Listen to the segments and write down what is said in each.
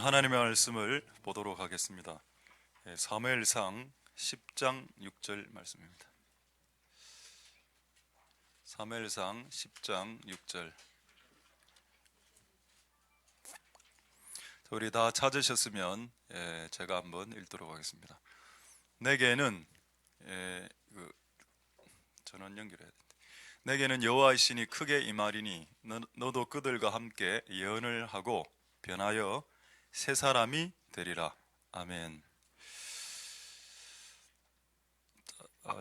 오늘 하나님의 말씀을 보도록 하겠습니다. 사무엘상 10장 6절 말씀입니다. 사무엘상 10장 6절. 우리 다 찾으셨으면 제가 한번 읽도록 하겠습니다. 내게는 전원 연결해야 된다. 내게는 여호와의 신이 크게 임하리니 너도 그들과 함께 예언을 하고 변하여 새 사람이 되리라. 아멘.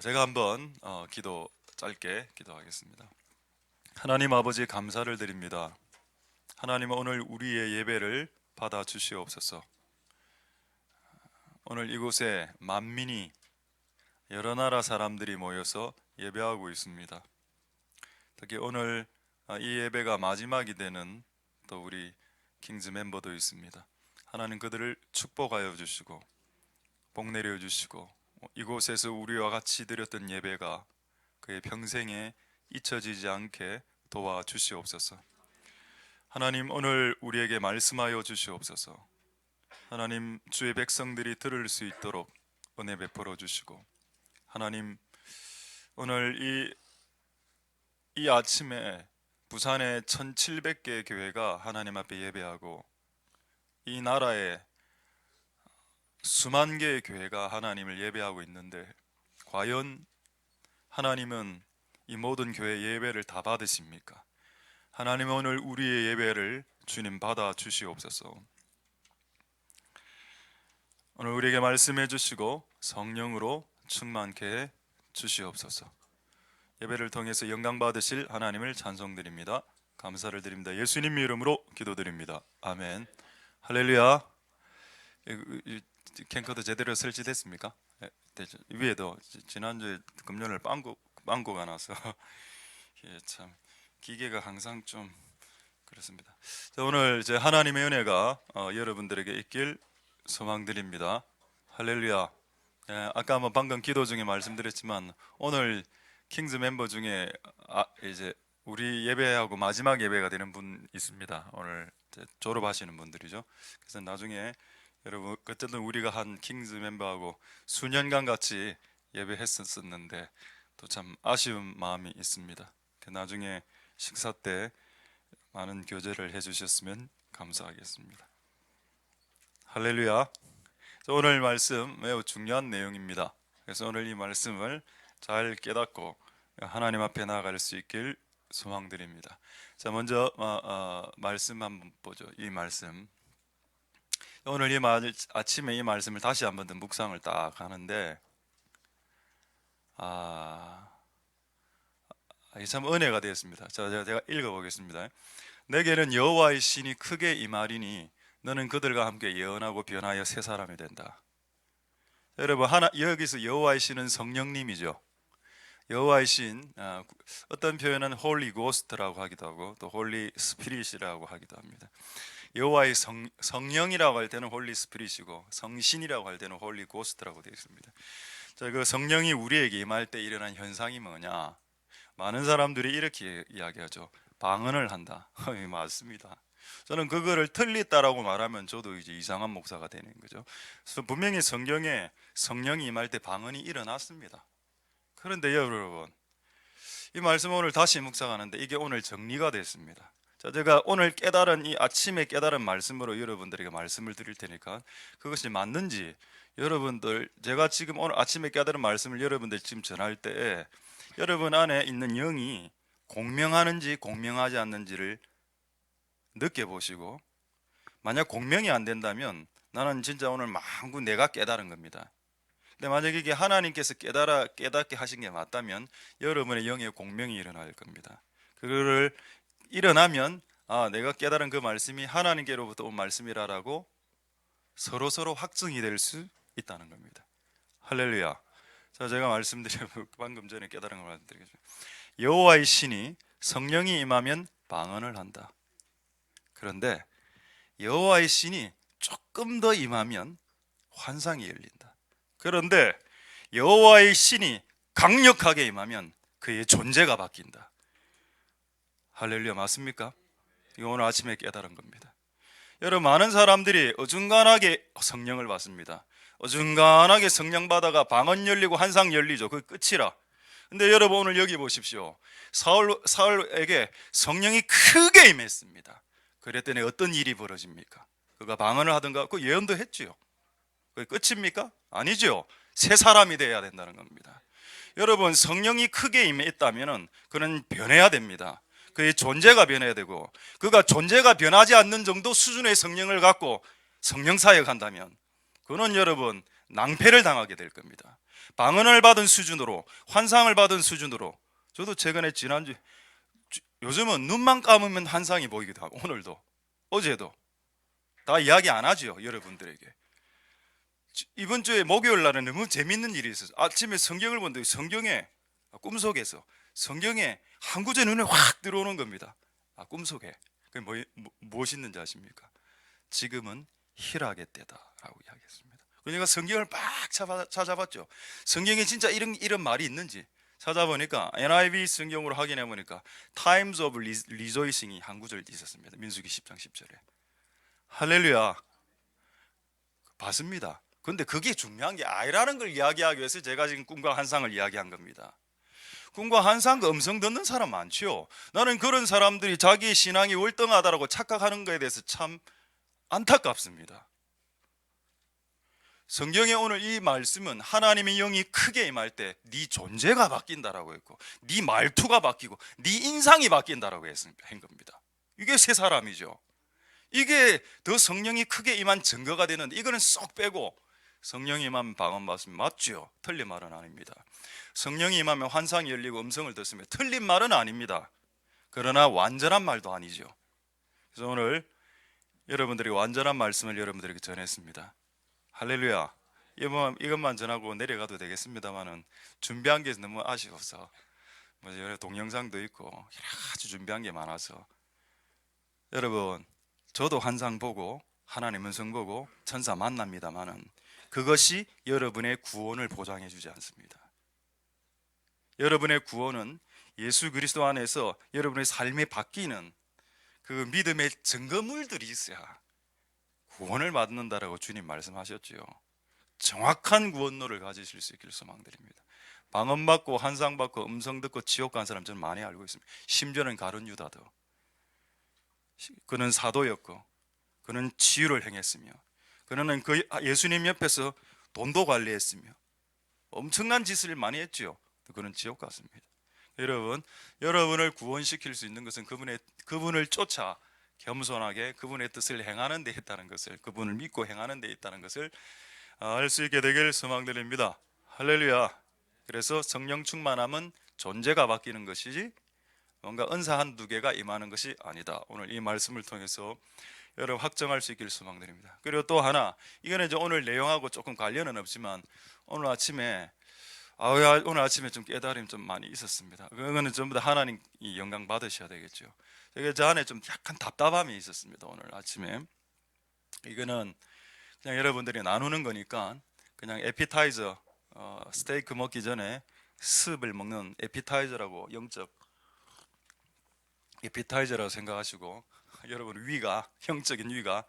제가 한번 짧게 기도하겠습니다. 하나님 아버지, 감사를 드립니다. 하나님, 오늘 우리의 예배를 받아 주시옵소서. 오늘 이곳에 만민이, 여러 나라 사람들이 모여서 예배하고 있습니다. 특히 오늘 이 예배가 마지막이 되는 또 우리 킹즈 멤버도 있습니다. 하나님, 그들을 축복하여 주시고 복 내려 주시고 이곳에서 우리와 같이 드렸던 예배가 그의 평생에 잊혀지지 않게 도와주시옵소서. 하나님, 오늘 우리에게 말씀하여 주시옵소서. 하나님, 주의 백성들이 들을 수 있도록 은혜 베풀어 주시고, 하나님, 오늘 이 아침에 부산의 1700개 교회가 하나님 앞에 예배하고, 이 나라에 수만 개의 교회가 하나님을 예배하고 있는데, 과연 하나님은 이 모든 교회 예배를 다 받으십니까? 하나님, 오늘 우리의 예배를 주님 받아 주시옵소서. 오늘 우리에게 말씀해 주시고 성령으로 충만케 해 주시옵소서. 예배를 통해서 영광 받으실 하나님을 찬송드립니다. 감사를 드립니다. 예수님 이름으로 기도드립니다. 아멘. 할렐루야. 캠코더 제대로 설치됐습니까? 위에도 지난주에 금요일 빵꾸가 나서 참 기계가 항상 좀 그렇습니다. 자, 오늘 이제 하나님의 은혜가 여러분들에게 있길 소망드립니다. 할렐루야. 아까 방금 기도 중에 말씀드렸지만 오늘 킹즈 멤버 중에 이제 우리 예배하고 마지막 예배가 되는 분 있습니다. 오늘 졸업하시는 분들이죠. 그래서 나중에 여러분, 어쨌든 우리가 한 킹즈 멤버하고 수년간 같이 예배했었는데 또 참 아쉬운 마음이 있습니다. 나중에 식사 때 많은 교제를 해주셨으면 감사하겠습니다. 할렐루야. 오늘 말씀 매우 중요한 내용입니다. 그래서 오늘 이 말씀을 잘 깨닫고 하나님 앞에 나아갈 수 있길 소망드립니다. 자, 먼저 말씀 한번 보죠. 이 말씀, 오늘 아침에 이 말씀을 다시 한번 더 묵상을 딱 하는데 이게 참 은혜가 되었습니다. 자, 제가 읽어보겠습니다. 내게는 여호와의 신이 크게 임하리니 너는 그들과 함께 예언하고 변하여 새 사람이 된다. 여러분, 여기서 여호와의 신은 성령님이죠. 여호와의 신, 어떤 표현은 홀리 고스트라고 하기도 하고 또 홀리 스피릿이라고 하기도 합니다. 여호와의 성령이라고 할 때는 홀리 스피릿이고 성신이라고 할 때는 홀리 고스트라고 되어 있습니다. 자, 그 성령이 우리에게 임할 때 일어난 현상이 뭐냐? 많은 사람들이 이렇게 이야기하죠. 방언을 한다. 맞습니다. 저는 그거를 틀리다라고 말하면 저도 이제 이상한 목사가 되는 거죠. 그래서 분명히 성경에 성령이 임할 때 방언이 일어났습니다. 그런데 여러분, 이 말씀 오늘 다시 묵상하는데 이게 오늘 정리가 됐습니다. 자, 제가 오늘 이 아침에 깨달은 말씀으로 여러분들에게 말씀을 드릴 테니까 그것이 맞는지, 여러분들, 제가 지금 오늘 아침에 깨달은 말씀을 여러분들 지금 전할 때 여러분 안에 있는 영이 공명하는지 공명하지 않는지를 느껴보시고, 만약 공명이 안 된다면 나는 진짜 오늘 만구 내가 깨달은 겁니다. 근데 만약 이게 하나님께서 깨닫게 하신 게 맞다면 여러분의 영의 공명이 일어날 겁니다. 그거를 일어나면 내가 깨달은 그 말씀이 하나님께로부터 온 말씀이라고 서로 확증이 될 수 있다는 겁니다. 할렐루야. 자, 제가 방금 전에 깨달은 걸 말씀드리겠습니다. 여호와의 신이 성령이 임하면 방언을 한다. 그런데 여호와의 신이 조금 더 임하면 환상이 열린다. 그런데 여호와의 신이 강력하게 임하면 그의 존재가 바뀐다. 할렐루야. 맞습니까? 이거 오늘 아침에 깨달은 겁니다. 여러분, 많은 사람들이 어중간하게 성령을 받습니다. 어중간하게 성령 받아가 방언 열리고 환상 열리죠. 그 끝이라. 근데 여러분, 오늘 여기 보십시오. 사울에게 성령이 크게 임했습니다. 그랬더니 어떤 일이 벌어집니까? 그가 방언을 하든가 그 예언도 했지요. 그게 끝입니까? 아니죠. 새 사람이 되어야 된다는 겁니다. 여러분, 성령이 크게 임했다면 그는 변해야 됩니다. 그의 존재가 변해야 되고, 그가 존재가 변하지 않는 정도 수준의 성령을 갖고 성령 사역한다면 그는 여러분 낭패를 당하게 될 겁니다. 방언을 받은 수준으로, 환상을 받은 수준으로, 저도 최근에 요즘은 눈만 감으면 환상이 보이기도 하고, 오늘도 어제도 다 이야기 안 하죠, 여러분들에게. 이번 주에 목요일 날은 너무 재밌는 일이 있었어요. 아침에 성경을 보는데 성경에 꿈속에서 성경에 한 구절 눈에 확 들어오는 겁니다. 꿈속에 그게 무엇이 있는지 아십니까? 지금은 희락의 때다라고 이야기했습니다. 그러니까 성경을 막 찾아봤죠. 성경에 진짜 이런 말이 있는지 찾아보니까 NIV 성경으로 확인해 보니까 Times of Rejoicing이 한 구절 있었습니다. 민수기 10장 10절에. 할렐루야. 봤습니다. 근데 그게 중요한 게 아니라는 걸 이야기하기 위해서 제가 지금 꿈과 환상을 이야기한 겁니다. 꿈과 환상 음성 듣는 사람 많죠. 나는 그런 사람들이 자기의 신앙이 월등하다라고 착각하는 것에 대해서 참 안타깝습니다. 성경에 오늘 이 말씀은 하나님의 영이 크게 임할 때 네 존재가 바뀐다라고 했고, 네 말투가 바뀌고 네 인상이 바뀐다라고 한 겁니다. 이게 새 사람이죠. 이게 더 성령이 크게 임한 증거가 되는데, 이거는 쏙 빼고 성령이 임하면 방언 받으면 맞죠. 틀린 말은 아닙니다. 성령이 임하면 환상이 열리고 음성을 듣으면 틀린 말은 아닙니다. 그러나 완전한 말도 아니죠. 그래서 오늘 여러분들이 완전한 말씀을 여러분들에게 전했습니다. 할렐루야. 이것만 전하고 내려가도 되겠습니다만은 준비한 게 너무 아쉬워서, 여러 동영상도 있고 여러 가지 준비한 게 많아서, 여러분, 저도 환상 보고 하나님 음성 보고 천사 만납니다만은 그것이 여러분의 구원을 보장해 주지 않습니다. 여러분의 구원은 예수 그리스도 안에서 여러분의 삶이 바뀌는 그 믿음의 증거물들이 있어야 구원을 받는다라고 주님 말씀하셨지요. 정확한 구원로를 가지실 수 있기를 소망드립니다. 방언 받고 환상 받고 음성 듣고 지옥 간 사람 저는 많이 알고 있습니다. 심지어는 가룟 유다도. 그는 사도였고 그는 치유를 행했으며 그는 그 예수님 옆에서 돈도 관리했으며 엄청난 짓을 많이 했지요. 그는 지옥 갔습니다. 여러분, 여러분을 구원시킬 수 있는 것은 그분을 쫓아 겸손하게 그분의 뜻을 행하는 데 있다는 것을, 그분을 믿고 행하는 데 있다는 것을 알 수 있게 되길 소망드립니다. 할렐루야. 그래서 성령 충만함은 존재가 바뀌는 것이지 뭔가 은사 한두 개가 임하는 것이 아니다. 오늘 이 말씀을 통해서 여러분 확정할 수 있기를 소망드립니다. 그리고 또 하나, 이거는 이제 오늘 내용하고 조금 관련은 없지만 오늘 아침에 좀 깨달음이 좀 많이 있었습니다. 그거는 전부 다 하나님 영광 받으셔야 되겠죠. 저 안에 좀 약간 답답함이 있었습니다. 오늘 아침에. 이거는 그냥 여러분들이 나누는 거니까 그냥 에피타이저, 스테이크 먹기 전에 스프를 먹는 에피타이저라고, 영적 에피타이저라고 생각하시고 여러분 영적인 위가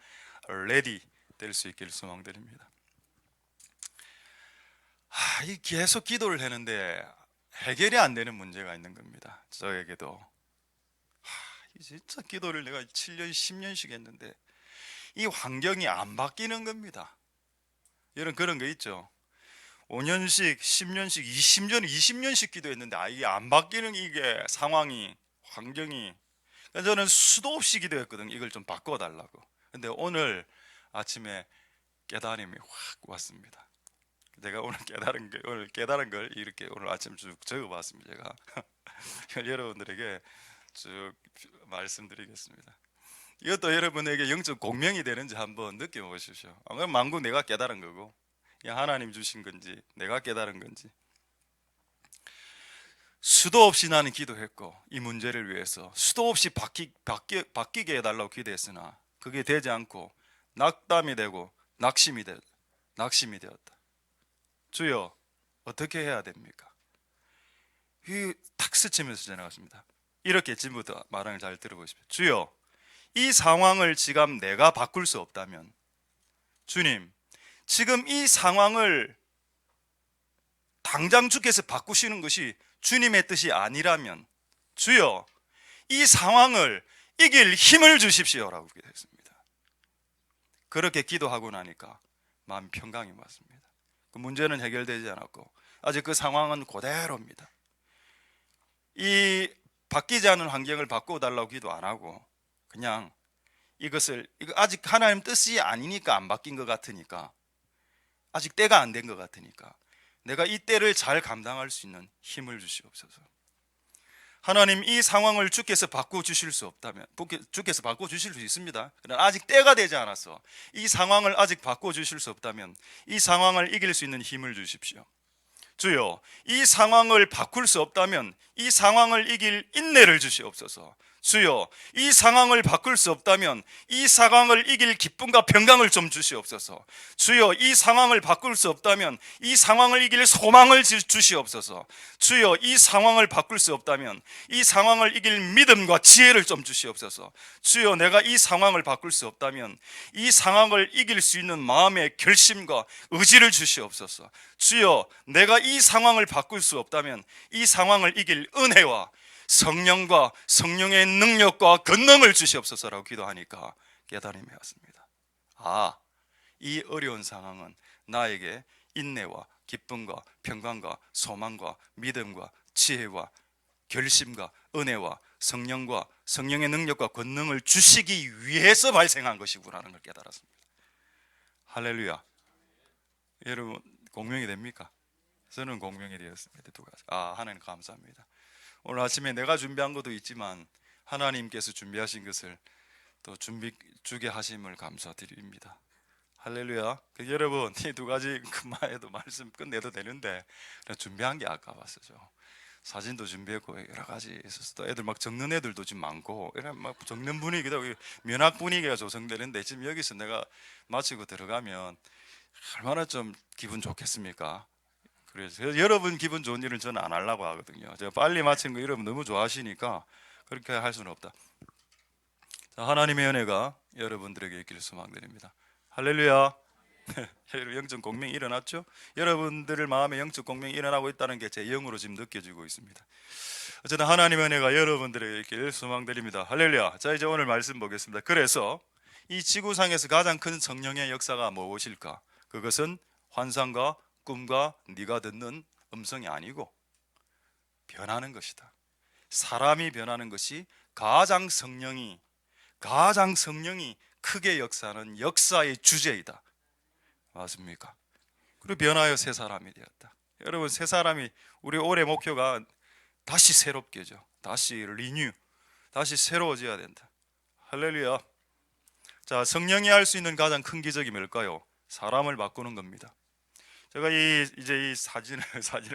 레디 될 수 있기를 소망드립니다. 이 계속 기도를 하는데 해결이 안 되는 문제가 있는 겁니다. 저에게도 진짜 기도를 내가 7년 10년씩 했는데 이 환경이 안 바뀌는 겁니다. 여러분 그런 거 있죠. 5년씩 10년씩 20년씩 기도했는데 이게 안 바뀌는, 이게 상황이, 환경이. 저는 수도 없이 기도했거든요. 이걸 좀 바꿔달라고. 근데 오늘 아침에 깨달음이 확 왔습니다. 제가 오늘 깨달은 걸 이렇게 오늘 아침 쭉 적어봤습니다. 제가 여러분들에게 쭉 말씀드리겠습니다. 이것도 여러분에게 영적 공명이 되는지 한번 느껴보십시오. 그럼 만국 내가 깨달은 거고, 하나님 주신 건지 내가 깨달은 건지. 수도 없이 나는 기도했고 이 문제를 위해서 수도 없이 바뀌게 해달라고 기도했으나 그게 되지 않고 낙담이 되고 낙심이 되었다. 주여, 어떻게 해야 됩니까? 탁 스치면서 지나갔습니다. 이렇게 지금부터 말을 잘 들어보십시오. 주여, 이 상황을 지금 내가 바꿀 수 없다면, 주님, 지금 이 상황을 당장 주께서 바꾸시는 것이 주님의 뜻이 아니라면, 주여, 이 상황을 이길 힘을 주십시오라고 기도했습니다. 그렇게 기도하고 나니까 마음 평강이 왔습니다. 그 문제는 해결되지 않았고 아직 그 상황은 그대로입니다. 이 바뀌지 않은 환경을 바꿔달라고 기도 안 하고 그냥 이거 아직 하나님 뜻이 아니니까 안 바뀐 것 같으니까, 아직 때가 안 된 것 같으니까 내가 이 때를 잘 감당할 수 있는 힘을 주시옵소서. 하나님, 이 상황을 주께서 바꿔주실 수 없다면, 주께서 바꿔주실 수 있습니다. 그러나 아직 때가 되지 않았어. 이 상황을 아직 바꿔주실 수 없다면 이 상황을 이길 수 있는 힘을 주십시오. 주여, 이 상황을 바꿀 수 없다면 이 상황을 이길 인내를 주시옵소서. 주여, 이 상황을 바꿀 수 없다면 이 상황을 이길 기쁨과 평강을 좀 주시옵소서. 주여, 이 상황을 바꿀 수 없다면 이 상황을 이길 소망을 주시옵소서. 주여, 이 상황을 바꿀 수 없다면 이 상황을 이길 믿음과 지혜를 좀 주시옵소서. 주여, 내가 이 상황을 바꿀 수 없다면 이 상황을 이길 수 있는 마음의 결심과 의지를 주시옵소서. 주여, 내가 이 상황을 바꿀 수 없다면 이 상황을 이길 은혜와 성령과 성령의 능력과 권능을 주시옵소서라고 기도하니까 깨달음이 왔습니다. 아, 이 어려운 상황은 나에게 인내와 기쁨과 평강과 소망과 믿음과 지혜와 결심과 은혜와 성령과 성령의 능력과 권능을 주시기 위해서 발생한 것이구나라는 걸 깨달았습니다. 할렐루야. 여러분 공명이 됩니까? 저는 공명이 되었습니다. 두 가지. 하나님 감사합니다. 오늘 아침에 내가 준비한 것도 있지만 하나님께서 준비하신 것을 또 주게 하심을 감사드립니다. 할렐루야. 여러분, 이 두 가지 그만해도 말씀 끝내도 되는데 준비한 게 아까웠어요. 사진도 준비했고 여러 가지 있어서 또 애들 막 적는 애들도 지금 많고 이런 막 적는 분위기다, 면학 분위기가 조성되는데 지금 여기서 내가 마치고 들어가면 얼마나 좀 기분 좋겠습니까? 그래서 여러분 기분 좋은 일은 저는 안 하려고 하거든요. 제가 빨리 마친 거 여러분 너무 좋아하시니까 그렇게 할 수는 없다. 자, 하나님의 은혜가 여러분들에게 있기를 소망드립니다. 할렐루야. 영적 공명이 일어났죠? 여러분들의 마음에 영적 공명이 일어나고 있다는 게 제 영으로 지금 느껴지고 있습니다. 어쨌든 하나님의 은혜가 여러분들에게 있기를 소망드립니다. 할렐루야. 자, 이제 오늘 말씀 보겠습니다. 그래서 이 지구상에서 가장 큰 성령의 역사가 무엇일까? 그것은 환상과 꿈과 네가 듣는 음성이 아니고 변하는 것이다. 사람이 변하는 것이 가장 성령이 크게 역사하는 역사의 주제이다. 맞습니까? 그리고 변하여 새 사람이 되었다. 여러분, 새 사람이, 우리 올해 목표가 다시 새롭게죠. 다시 리뉴, 다시 새로워져야 된다. 할렐루야. 자, 성령이 할 수 있는 가장 큰 기적이 뭘까요? 사람을 바꾸는 겁니다. 제가 이제 이 사진을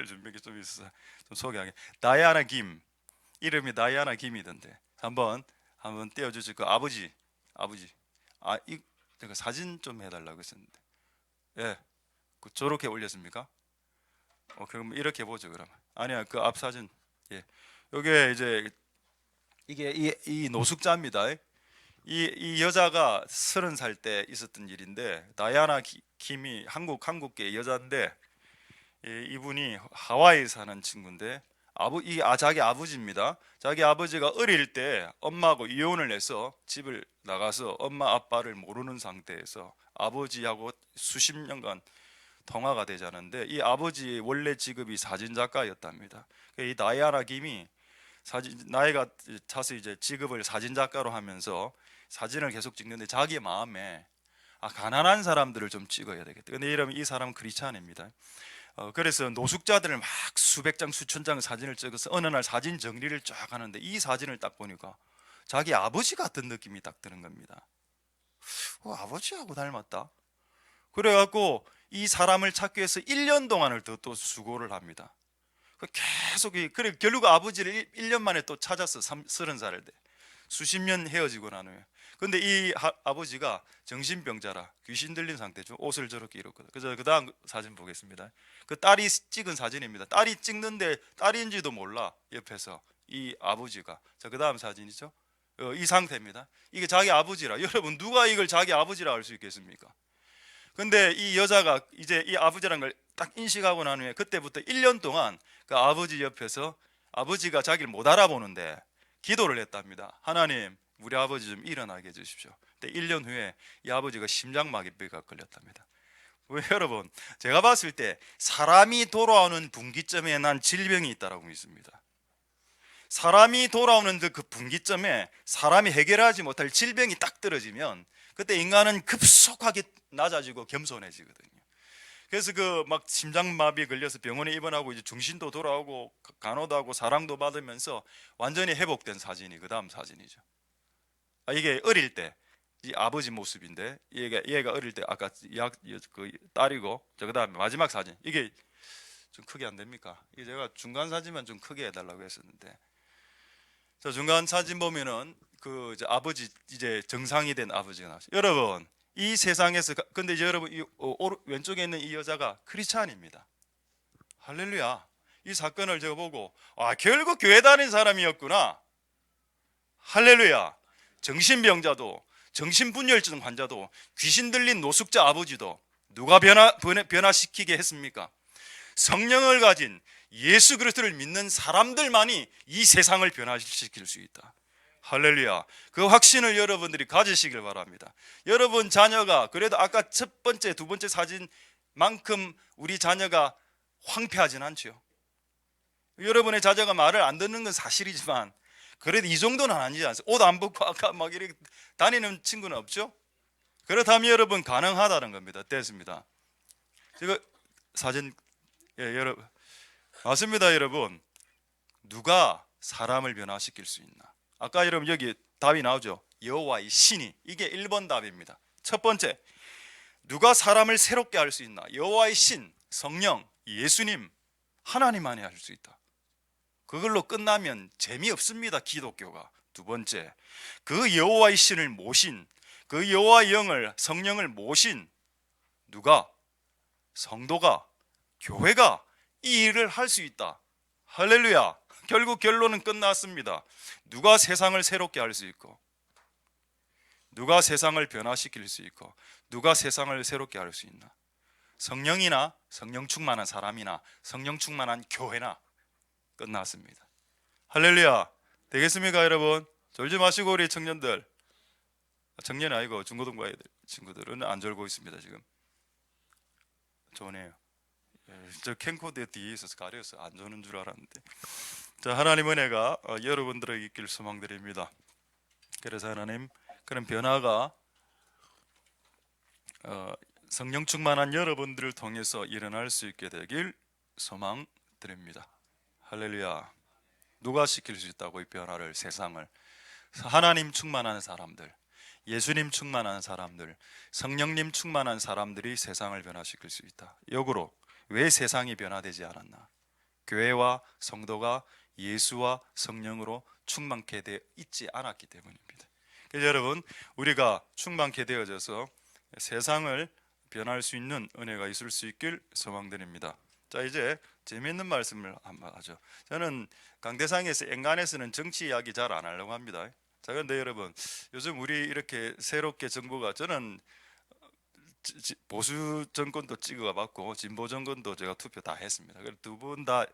준비한 게 좀 있어서 좀 소개하게. 다이아나 김, 이름이 다이아나 김이던데 한번 띄워주실 거. 아버지, 제가 사진 좀 해달라고 했었는데, 예, 저렇게 올렸습니까? 그럼 이렇게 보죠. 그러면 아니야, 그 앞 사진, 예, 요게 이제 이게 이 노숙자입니다. 이 여자가 30살 때 있었던 일인데, 다이아나 김이 한국계 여자인데, 이분이 하와이에 사는 친구인데 자기 아버지입니다. 자기 아버지가 어릴 때 엄마하고 이혼을 해서 집을 나가서 엄마 아빠를 모르는 상태에서 아버지하고 수십 년간 통화가 되지 않았는데, 이 아버지의 원래 직업이 사진작가였답니다. 이 다이아나 김이 나이가 차서 이제 직업을 사진작가로 하면서 사진을 계속 찍는데 자기 마음에 가난한 사람들을 좀 찍어야 되겠다. 근데 이 사람은 크리스찬입니다. 그래서 노숙자들을 막 수백 장 수천 장 사진을 찍어서 어느 날 사진 정리를 쫙 하는데 이 사진을 딱 보니까 자기 아버지 같은 느낌이 딱 드는 겁니다. 아버지하고 닮았다. 그래갖고 이 사람을 찾기 위해서 1년 동안을 또 수고를 합니다. 계속 그래 결국 아버지를 1년 만에 또 찾았어. 30살을 돼. 수십 년 헤어지고 난 후에. 근데 이 아버지가 정신병자라 귀신 들린 상태죠. 옷을 저렇게 입었거든. 그래서 그 다음 사진 보겠습니다. 그 딸이 찍은 사진입니다. 딸이 찍는데 딸인지도 몰라. 옆에서 이 아버지가. 자, 그 다음 사진이죠. 이 상태입니다. 이게 자기 아버지라. 여러분 누가 이걸 자기 아버지라 할 수 있겠습니까? 근데 이 여자가 이제 이 아버지라는 걸 딱 인식하고 난 후에 그때부터 1년 동안 그 아버지 옆에서 아버지가 자기를 못 알아보는데 기도를 했답니다. 하나님, 우리 아버지 좀 일어나게 해주십시오. 근데 1년 후에 이 아버지가 심장마비가 걸렸답니다. 왜 여러분, 제가 봤을 때 사람이 돌아오는 분기점에 난 질병이 있다고 믿습니다. 사람이 돌아오는 그 분기점에 사람이 해결하지 못할 질병이 딱 떨어지면 그때 인간은 급속하게 낮아지고 겸손해지거든요. 그래서 그 막 심장마비 걸려서 병원에 입원하고 이제 정신도 돌아오고 간호도 하고 사랑도 받으면서 완전히 회복된 사진이 그 다음 사진이죠. 이게 어릴 때 이 아버지 모습인데 얘가 어릴 때 아까 그 딸이고 저 그다음에 마지막 사진 이게 좀 크게 안 됩니까? 이게 제가 중간 사진만 좀 크게 해달라고 했었는데 저 중간 사진 보면은 그 이제 아버지 이제 정상이 된 아버지가 나왔어요. 여러분 이 세상에서 근데 이제 여러분 왼쪽에 있는 이 여자가 크리스찬입니다. 할렐루야. 이 사건을 제가 보고 결국 교회 다닌 사람이었구나. 할렐루야. 정신병자도 정신분열증 환자도 귀신 들린 노숙자 아버지도 누가 변화시키게 했습니까? 성령을 가진 예수 그리스도를 믿는 사람들만이 이 세상을 변화시킬 수 있다. 할렐루야. 그 확신을 여러분들이 가지시길 바랍니다. 여러분 자녀가 그래도 아까 첫 번째 두 번째 사진만큼 우리 자녀가 황폐하진 않죠. 여러분의 자녀가 말을 안 듣는 건 사실이지만 그래도 이 정도는 아니지 않습니까? 옷 안 벗고 아까 막 이렇게 다니는 친구는 없죠? 그렇다면 여러분 가능하다는 겁니다. 됐습니다. 제가 사진 여러분 맞습니다. 여러분 누가 사람을 변화시킬 수 있나? 아까 여러분 여기 답이 나오죠. 여호와의 신이. 이게 1번 답입니다. 첫 번째, 누가 사람을 새롭게 할 수 있나? 여호와의 신, 성령, 예수님, 하나님만이 할 수 있다. 그걸로 끝나면 재미없습니다. 기독교가. 두 번째, 그 여호와의 신을 모신, 그 여호와의 영을, 성령을 모신 누가? 성도가, 교회가 이 일을 할 수 있다. 할렐루야. 결국 결론은 끝났습니다. 누가 세상을 새롭게 할 수 있고, 누가 세상을 변화시킬 수 있고, 누가 세상을 새롭게 할 수 있나? 성령이나 성령 충만한 사람이나 성령 충만한 교회나 끝났습니다. 할렐루야. 되겠습니까 여러분? 졸지 마시고 우리 청년들, 청년이 아니고 중고등부 아이들 친구들은 안 졸고 있습니다. 지금 좋네요. 저 캠코더 뒤에 있어서 가려서 안 조는 줄 알았는데. 자, 하나님 은혜가 여러분들에게 있길 소망드립니다. 그래서 하나님 그런 변화가 성령 충만한 여러분들을 통해서 일어날 수 있게 되길 소망드립니다. 할렐루야. 누가 시킬 수 있다고 이 변화를, 세상을? 하나님 충만한 사람들, 예수님 충만한 사람들, 성령님 충만한 사람들이 세상을 변화시킬 수 있다. 역으로 왜 세상이 변화되지 않았나? 교회와 성도가 예수와 성령으로 충만케 되어 있지 않았기 때문입니다. 그래서 여러분 우리가 충만케 되어져서 세상을 변할 수 있는 은혜가 있을 수 있길 소망드립니다. 자, 이제 재미있는 말씀을 한번 하죠. 저는 강대상에서 엔간에서는 정치 이야기 잘 안 하려고 합니다. 자, 그런데 여러분 요즘 우리 이렇게 새롭게 정부가, 저는 보수 정권도 찍어봤고 진보 정권도 제가 투표 다 했습니다. 두 분 다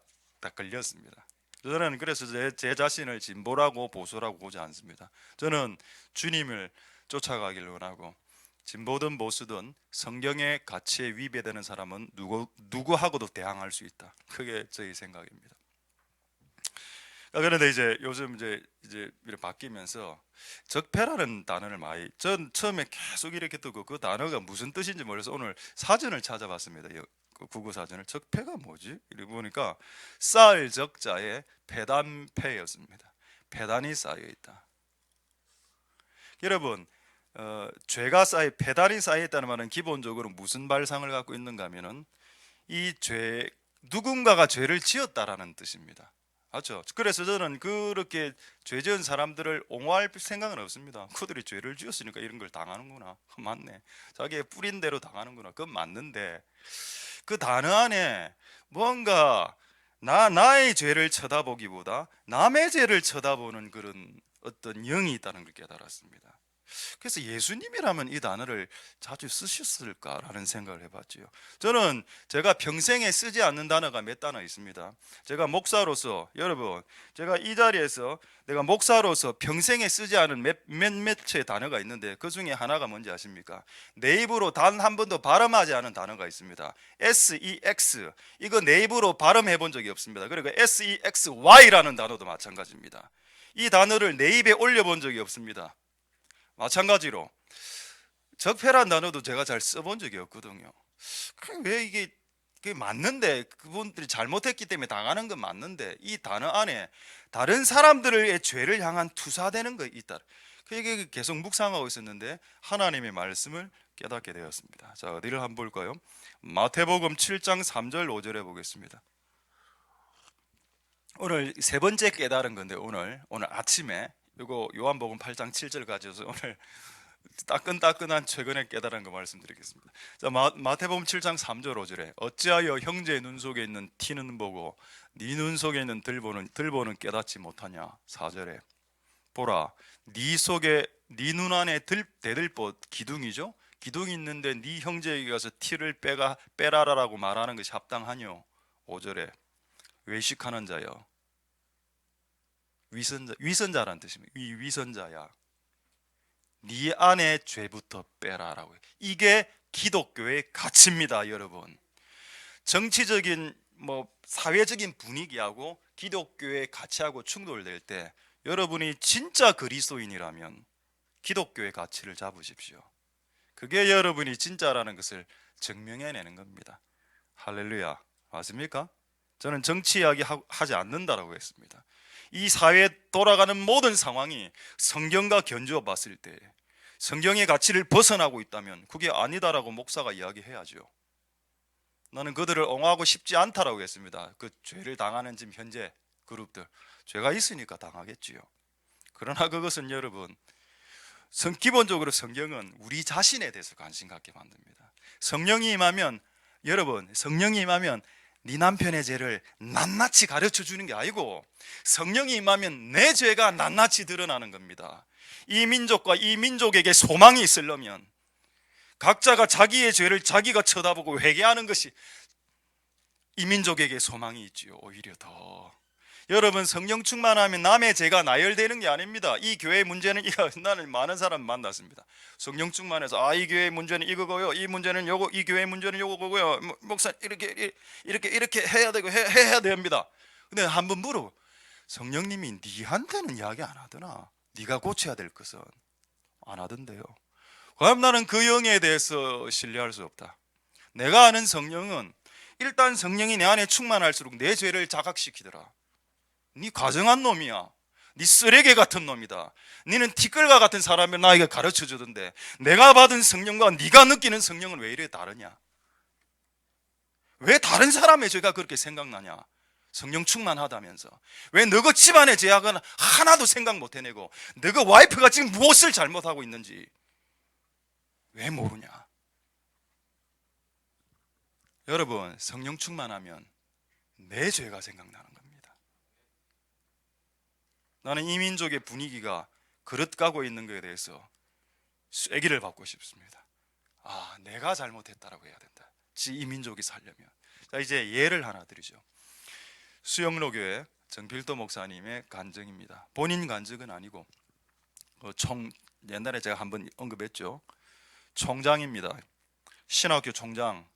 걸렸습니다. 저는 그래서 제 자신을 진보라고 보수라고 보지 않습니다. 저는 주님을 쫓아가길 원하고 진보든 보수든 성경의 가치에 위배되는 사람은 누구하고도 대항할 수 있다. 그게 저희 생각입니다. 그런데 이제 요즘 이제 바뀌면서 적폐라는 단어를 많이, 전 처음에 계속 이렇게 뜨고 그 단어가 무슨 뜻인지 몰라서 오늘 사전을 찾아봤습니다. 국어 사전을. 적폐가 뭐지? 이렇게 보니까 쌀 적자에 패단패였습니다. 패단이 쌓여 있다. 여러분 죄가 패단이 쌓여 있다는 말은 기본적으로 무슨 발상을 갖고 있는가 하면은 이 죄, 누군가가 죄를 지었다라는 뜻입니다. 맞죠? 그래서 저는 그렇게 죄 지은 사람들을 옹호할 생각은 없습니다. 그들이 죄를 지었으니까 이런 걸 당하는구나. 맞네. 자기의 뿌린 대로 당하는구나. 그건 맞는데 그 단어 안에 뭔가 나의 죄를 쳐다보기보다 남의 죄를 쳐다보는 그런 어떤 영이 있다는 걸 깨달았습니다. 그래서 예수님이라면 이 단어를 자주 쓰셨을까라는 생각을 해봤지요. 저는 제가 평생에 쓰지 않는 단어가 몇 단어 있습니다. 제가 목사로서, 여러분, 제가 이 자리에서 내가 목사로서 평생에 쓰지 않은 몇몇의 단어가 있는데 그 중에 하나가 뭔지 아십니까? 내 입으로 단 한 번도 발음하지 않은 단어가 있습니다. SEX. 이거 내 입으로 발음해 본 적이 없습니다. 그리고 SEXY라는 단어도 마찬가지입니다. 이 단어를 내 입에 올려본 적이 없습니다. 마찬가지로 적폐란 단어도 제가 잘 써본 적이 없거든요. 왜 이게 맞는데, 그분들이 잘못했기 때문에 당하는 건 맞는데 이 단어 안에 다른 사람들의 죄를 향한 투사되는 거 있다. 그게 계속 묵상하고 있었는데 하나님의 말씀을 깨닫게 되었습니다. 자, 어디를 한번 볼까요? 마태복음 7장 3절 5절에 보겠습니다. 오늘 세 번째 깨달은 건데 오늘 아침에 이거 요한복음 8장 7절 가져서 오늘 따끈따끈한 최근에 깨달은 거 말씀드리겠습니다. 자, 마태복음 7장 3절 5절에 어찌하여 형제의 눈 속에 있는 티는 보고 네 눈 속에 있는 들보는 깨닫지 못하냐. 4절에 보라 네 눈 안에 대들보 기둥이죠. 기둥이 있는데 네 형제에게 가서 티를 빼라라고 말하는 것이 합당하뇨. 5절에 외식하는 자여, 위선자라는 뜻입니다. 이 위선자야, 네 안에 죄부터 빼라라고. 이게 기독교의 가치입니다, 여러분. 정치적인 사회적인 분위기하고 기독교의 가치하고 충돌될 때 여러분이 진짜 그리스도인이라면 기독교의 가치를 잡으십시오. 그게 여러분이 진짜라는 것을 증명해내는 겁니다. 할렐루야. 맞습니까? 저는 정치 이야기 하지 않는다라고 했습니다. 이 사회에 돌아가는 모든 상황이 성경과 견주어 봤을 때 성경의 가치를 벗어나고 있다면 그게 아니다라고 목사가 이야기해야죠. 나는 그들을 옹호하고 싶지 않다라고 했습니다. 그 죄를 당하는 지금 현재 그룹들, 죄가 있으니까 당하겠지요. 그러나 그것은 여러분, 기본적으로 성경은 우리 자신에 대해서 관심 갖게 만듭니다. 성령이 임하면, 여러분, 성령이 임하면 네 남편의 죄를 낱낱이 가르쳐 주는 게 아니고 성령이 임하면 내 죄가 낱낱이 드러나는 겁니다. 이 민족과 이 민족에게 소망이 있으려면 각자가 자기의 죄를 자기가 쳐다보고 회개하는 것이 이 민족에게 소망이 있지요. 오히려 더 여러분, 성령 충만하면 남의 죄가 나열되는 게 아닙니다. 이 교회의 문제는 이거. 나는 많은 사람 만났습니다. 성령 충만해서 이 교회의 문제는 이거고요, 이 문제는 요거, 이 교회의 문제는 요거고요, 목사 이렇게 해야 되고 해야 됩니다. 근데 한번 물어, 성령님이 니한테는 이야기 안 하더나? 네가 고쳐야 될 것은 안 하던데요. 그럼 나는 그 영에 대해서 신뢰할 수 없다. 내가 아는 성령은 일단 성령이 내 안에 충만할수록 내 죄를 자각시키더라. 네 가정한 놈이야. 네 쓰레기 같은 놈이다. 네는 티끌과 같은 사람을 나에게 가르쳐 주던데 내가 받은 성령과 네가 느끼는 성령은 왜 이래 다르냐? 왜 다른 사람의 죄가 그렇게 생각나냐? 성령 충만하다면서. 왜 너그 집안의 죄악은 하나도 생각 못 해내고 너그 와이프가 지금 무엇을 잘못하고 있는지 왜 모르냐? 여러분, 성령 충만하면 내 죄가 생각나는 겁니다. 나는 이 민족의 분위기가 그릇 가고 있는 것에 대해서 쐐기를 받고 싶습니다. 내가 잘못했다라고 해야 된다. 이 민족이 살려면. 자, 이제 예를 하나 드리죠. 수영로교회 정필도 목사님의 간증입니다. 본인 간증은 아니고 옛날에 제가 한번 언급했죠. 총장입니다. 신학교 총장,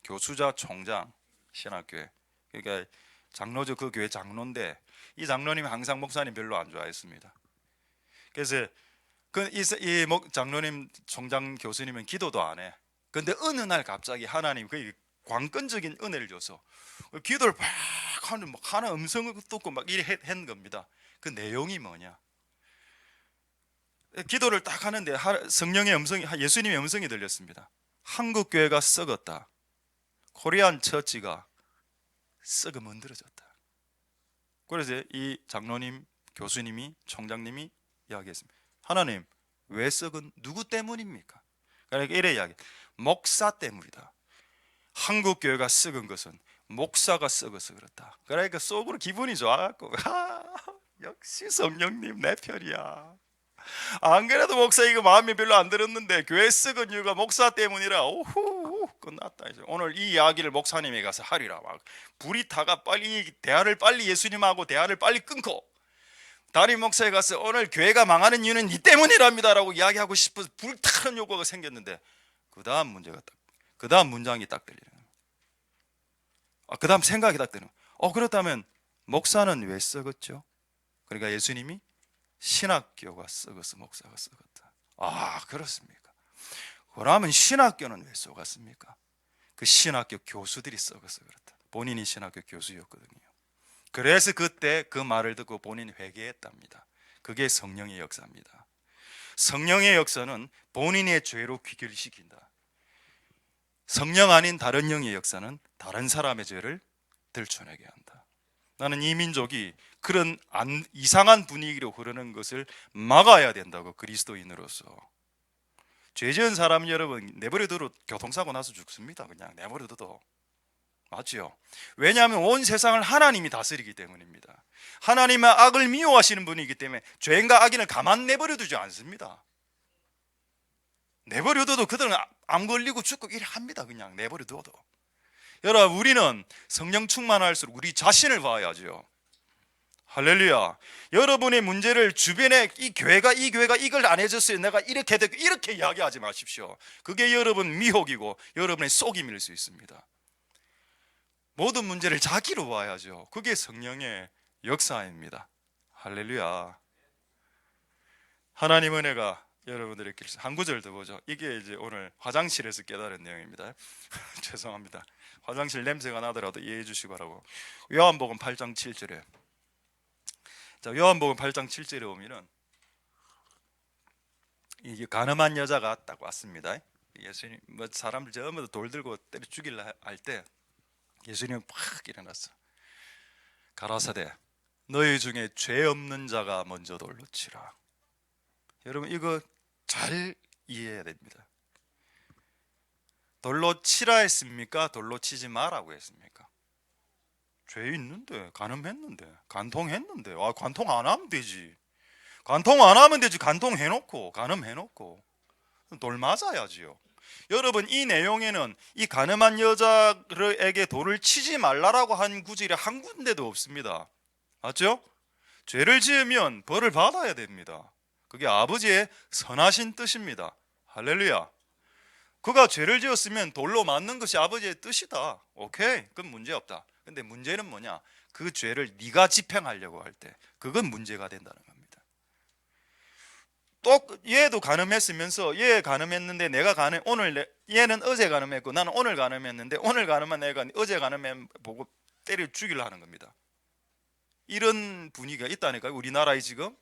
교수자 총장, 신학교에. 그러니까 장로죠. 그 교회 장로인데 이 장로님이 항상 목사님 별로 안 좋아했습니다. 그래서 이 장로님, 총장, 교수님은 기도도 안 해. 근데 어느 날 갑자기 하나님 그 광건적인 은혜를 줘서 기도를 막 하는 하나 음성을 듣고 막 이래 했는 겁니다. 그 내용이 뭐냐? 기도를 딱 하는데 성령의 음성이, 예수님의 음성이 들렸습니다. 한국 교회가 썩었다. 코리안 처치가 썩어 문드러졌다. 그래서 이 장로님, 교수님이, 총장님이 이야기했습니다. 하나님, 왜 썩은 누구 때문입니까? 그러니까 이래 이야기. 목사 때문이다. 한국 교회가 썩은 것은 목사가 썩어서 그렇다. 그러니까 속으로 기분이 좋아갖고 역시 성령님 내 편이야. 안 그래도 목사 이거 마음에 별로 안 들었는데 교회 썩은 이유가 목사 때문이라 오후 끝났다. 이제 오늘 이 이야기를 목사님이 가서 하리라. 막 불이 타가 빨리 대화를 빨리 예수님하고 대화를 빨리 끊고 담임 목사에 가서 오늘 교회가 망하는 이유는 니 때문이랍니다라고 이야기하고 싶어서 불타는 요구가 생겼는데 그 다음 그 다음 문장이 딱 들리는 거예요. 그 다음 생각이 딱 드는 거예요. 그렇다면 목사는 왜 썩었죠? 그러니까 예수님이 신학교가 썩어서 목사가 썩었다. 그렇습니까? 그러면 신학교는 왜 썩었습니까? 그 신학교 교수들이 썩어서 그렇다. 본인이 신학교 교수였거든요. 그래서 그때 그 말을 듣고 본인이 회개했답니다. 그게 성령의 역사입니다. 성령의 역사는 본인의 죄로 귀결시킨다. 성령 아닌 다른 영의 역사는 다른 사람의 죄를 들춰내게 한다. 나는 이 민족이 그런 이상한 분위기로 흐르는 것을 막아야 된다고, 그리스도인으로서. 죄 지은 사람 여러분 내버려둬도 교통사고 나서 죽습니다. 그냥 내버려둬도. 맞죠? 왜냐하면 온 세상을 하나님이 다스리기 때문입니다. 하나님은 악을 미워하시는 분이기 때문에 죄인과 악인을 가만 내버려두지 않습니다. 내버려둬도 그들은 암 걸리고 죽고 이래 합니다. 그냥 내버려둬도. 여러분, 우리는 성령 충만할수록 우리 자신을 봐야죠. 할렐루야. 여러분의 문제를 주변에 이 교회가 이걸 안 해줬어요, 내가 이렇게 되고 이렇게 이야기하지 마십시오. 그게 여러분 미혹이고 여러분의 속임일 수 있습니다. 모든 문제를 자기로 봐야죠. 그게 성령의 역사입니다. 할렐루야. 하나님 은혜가 여러분들에게 한 구절 더 보죠. 이게 이제 오늘 화장실에서 깨달은 내용입니다. 죄송합니다. 화장실 냄새가 나더라도 이해해 주시기 바라고. 요한복음 8장 7절에 자, 요한복음 8장 7절에 보면은 이게 가늠한 여자가 딱 왔습니다. 예수님 사람들 전부 다 돌 들고 때려 죽이려 할 때 예수님은 팍 일어났어. 가라사대 너희 중에 죄 없는 자가 먼저 돌로 치라. 여러분 이거 잘 이해해야 됩니다. 돌로 치라 했습니까? 돌로 치지 마라고 했습니까? 죄 있는데, 간음했는데, 간통했는데, 간통 안 하면 되지. 간통 안 하면 되지. 간통해놓고, 간음해놓고 돌 맞아야지요. 여러분 이 내용에는 이 간음한 여자에게 돌을 치지 말라라고 한 구절이 한 군데도 없습니다. 맞죠? 죄를 지으면 벌을 받아야 됩니다. 그게 아버지의 선하신 뜻입니다. 할렐루야. 그가 죄를 지었으면 돌로 맞는 것이 아버지의 뜻이다. 오케이, 그건 문제없다. 근데 문제는 뭐냐? 그 죄를 네가 집행하려고 할 때 그건 문제가 된다는 겁니다. 또 얘도 간음했으면서 얘 간음했는데 내가 얘는 어제 간음했고 나는 오늘 간음했는데 오늘 간음한 내가 어제 간음해 보고 때려 죽이려 하는 겁니다. 이런 분위기가 있다니까요. 우리나라에 지금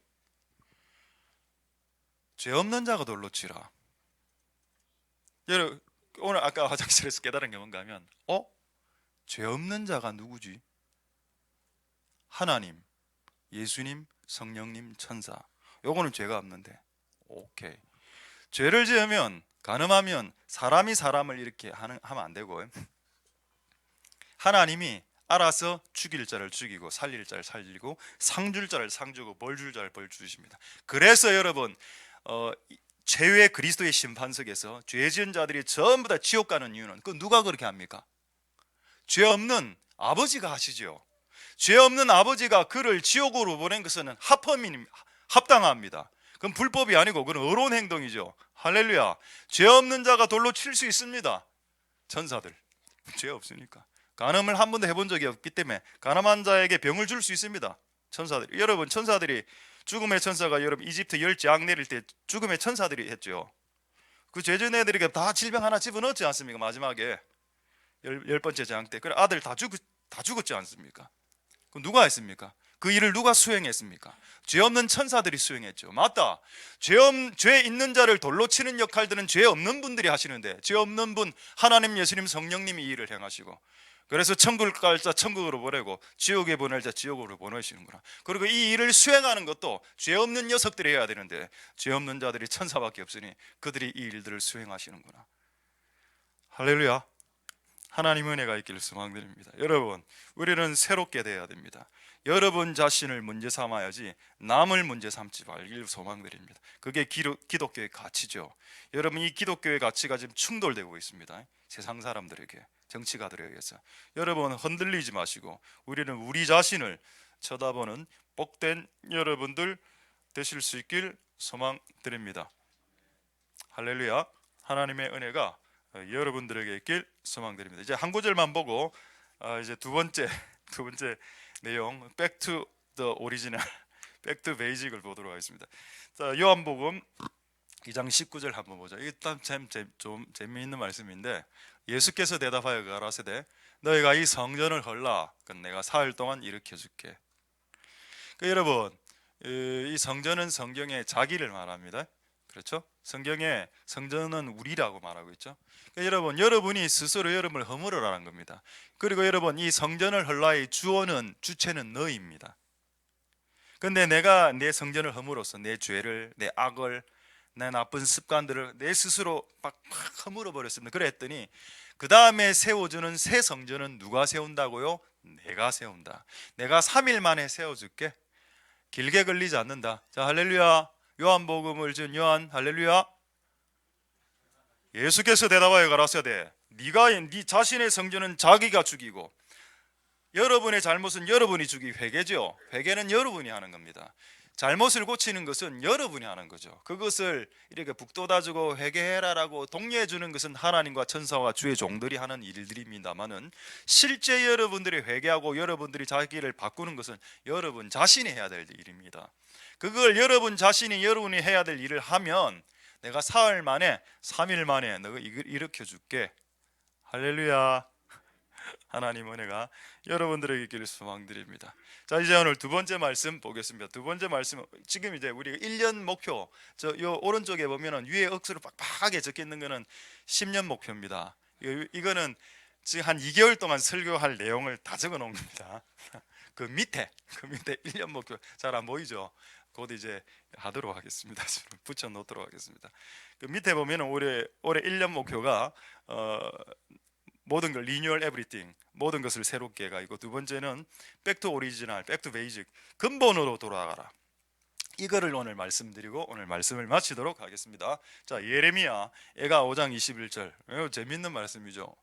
죄 없는 자가 돌로 치라. 여러분 오늘 아까 화장실에서 깨달은 게 뭔가 하면 죄 없는 자가 누구지? 하나님, 예수님, 성령님, 천사. 요거는 죄가 없는데 오케이. 죄를 지으면 간음하면 사람이 사람을 이렇게 하면 안 되고 하나님이 알아서 죽일 자를 죽이고 살릴 자를 살리고 상 줄 자를 상 주고 벌 줄 자를 벌 주십니다. 그래서 여러분 최후의 그리스도의 심판석에서 죄 지은 자들이 전부 다 지옥 가는 이유는 그 누가 그렇게 합니까? 죄 없는 아버지가 하시죠. 죄 없는 아버지가 그를 지옥으로 보낸 것은 합당합니다. 그건 불법이 아니고 그건 의로운 행동이죠. 할렐루야. 죄 없는 자가 돌로 칠 수 있습니다. 천사들 죄 없으니까. 간음을 한 번도 해본 적이 없기 때문에 간음한 자에게 병을 줄 수 있습니다. 천사들. 여러분 천사들이 죽음의 천사가 여러분 이집트 열 재앙 내릴 때 죽음의 천사들이 했죠. 그 죄진 애들에게 다 질병 하나 집어넣었지 않습니까? 마지막에 열 번째 재앙 때. 그래 아들 다 죽었지 않습니까? 그럼 누가 했습니까? 그 일을 누가 수행했습니까? 죄 없는 천사들이 수행했죠. 맞다. 죄 있는 자를 돌로 치는 역할들은 죄 없는 분들이 하시는데 죄 없는 분 하나님 예수님 성령님이 이 일을 행하시고 그래서 천국을 갈 자 천국으로 보내고 지옥에 보낼 자 지옥으로 보내시는구나. 그리고 이 일을 수행하는 것도 죄 없는 녀석들이 해야 되는데 죄 없는 자들이 천사밖에 없으니 그들이 이 일들을 수행하시는구나. 할렐루야. 하나님 은혜가 있기를 소망드립니다. 여러분, 우리는 새롭게 돼야 됩니다. 여러분 자신을 문제 삼아야지 남을 문제 삼지 말기를 소망드립니다. 그게 기독교의 가치죠. 여러분, 이 기독교의 가치가 지금 충돌되고 있습니다. 세상 사람들에게, 정치가들에게서. 여러분, 흔들리지 마시고 우리는 우리 자신을 쳐다보는 복된 여러분들 되실 수 있길 소망드립니다. 할렐루야. 하나님의 은혜가 여러분들에게 있길 소망드립니다. 이제 한 구절만 보고 이제 두 번째 내용, Back to the original, Back to basic을 보도록 하겠습니다. 자, 요한복음 2장 19절 한번 보자. 일단 좀 재미있는 말씀인데, 예수께서 대답하여 가라사대 너희가 이 성전을 헐라 그건 내가 사흘 동안 일으켜 줄게. 여러분, 이 성전은 성경에 자기를 말합니다. 그렇죠? 성경에 성전은 우리라고 말하고 있죠. 여러분, 여러분이 스스로 여러분을 허물으라는 겁니다. 그리고 여러분, 이 성전을 헐라의 주체는 너희입니다. 근데 내가 내 성전을 허물어서 내 죄를, 내 악을, 내 나쁜 습관들을 내 스스로 막 허물어 버렸습니다. 그랬더니 그 다음에 세워주는 새 성전은 누가 세운다고요? 내가 세운다. 내가 3일 만에 세워줄게. 길게 걸리지 않는다. 자, 할렐루야. 요한복음을 준 요한, 할렐루야. 예수께서 대답하여 가라사대 네 자신의 성전은 자기가 죽이고 여러분의 잘못은 여러분이 죽이고, 회개죠. 회개는 여러분이 하는 겁니다. 잘못을 고치는 것은 여러분이 하는 거죠. 그것을 이렇게 북돋아주고 회개해라라고 독려해 주는 것은 하나님과 천사와 주의 종들이 하는 일들입니다만은, 실제 여러분들이 회개하고 여러분들이 자기를 바꾸는 것은 여러분 자신이 해야 될 일입니다. 그걸 여러분 자신이 여러분이 해야 될 일을 하면 내가 사흘 만에 3일 만에 너가 이걸 일으켜 줄게. 할렐루야. 하나님 은혜가 여러분들에게 있기를 소망드립니다. 자, 이제 오늘 두 번째 말씀 보겠습니다. 두 번째 말씀, 지금 이제 우리가 1년 목표, 요 오른쪽에 보면은 위에 억수로 빡빡하게 적혀 있는 거는 10년 목표입니다. 이거는 지금 한 2개월 동안 설교할 내용을 다 적어 놓은 겁니다. 그 밑에 1년 목표 잘 안 보이죠? 곧 이제 하도록 하겠습니다. 붙여 놓도록 하겠습니다. 그 밑에 보면은 올해 1년 목표가 모든 걸 리뉴얼 에브리띵, 모든 것을 새롭게 해가 있고, 두 번째는 백투 오리지널, 백투 베이직, 근본으로 돌아가라. 이거를 오늘 말씀드리고 오늘 말씀을 마치도록 하겠습니다. 자, 예레미야 애가 5장 21절. 매우 재밌는 말씀이죠.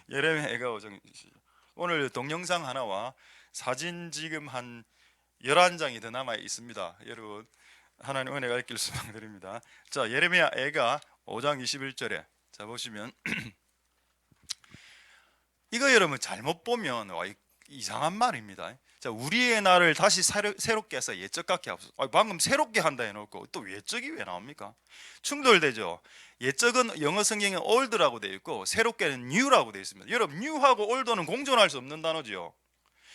예레미야 애가 5장 21절. 오늘 동영상 하나와 사진 지금 한 11장이 더 남아 있습니다. 여러분, 하나님 은혜가 있길 소망드립니다. 자, 예레미야 애가 5장 21절에 자 보시면 이거 여러분 잘못 보면 이상한 말입니다. 자, 우리의 날을 다시 새롭게 해서 옛적 같게 하소서. 방금 새롭게 한다 해놓고 또 옛적이 왜 나옵니까? 충돌되죠. 옛적은 영어 성경에 old라고 되어 있고 새롭게는 new라고 되어 있습니다. 여러분, new하고 old는 공존할 수 없는 단어죠.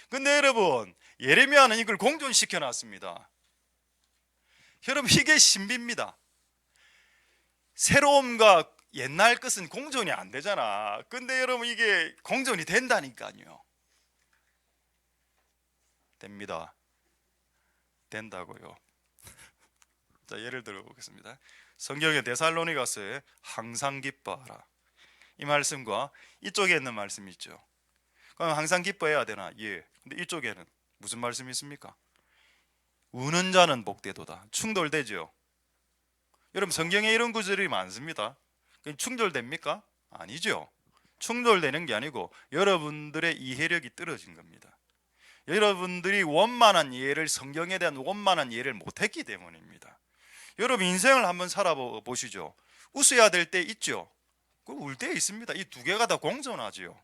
근데 여러분, 예레미야는 이걸 공존시켜 놨습니다. 여러분, 이게 신비입니다. 새로움과 옛날 것은 공존이 안 되잖아. 근데 여러분, 이게 공존이 된다니까요. 됩니다. 된다고요. 자, 예를 들어 보겠습니다. 성경의 데살로니가서에 항상 기뻐하라, 이 말씀과 이쪽에 있는 말씀이 있죠. 그럼 항상 기뻐해야 되나? 예. 근데 이쪽에는 무슨 말씀이 있습니까? 우는 자는 복되도다. 충돌되죠. 여러분, 성경에 이런 구절이 많습니다. 충돌됩니까? 아니죠. 충돌되는 게 아니고 여러분들의 이해력이 떨어진 겁니다. 여러분들이 원만한 이해를, 성경에 대한 원만한 이해를 못했기 때문입니다. 여러분, 인생을 한번 살아보시죠. 웃어야 될 때 있죠. 울 때 있습니다. 이 두 개가 다 공존하죠.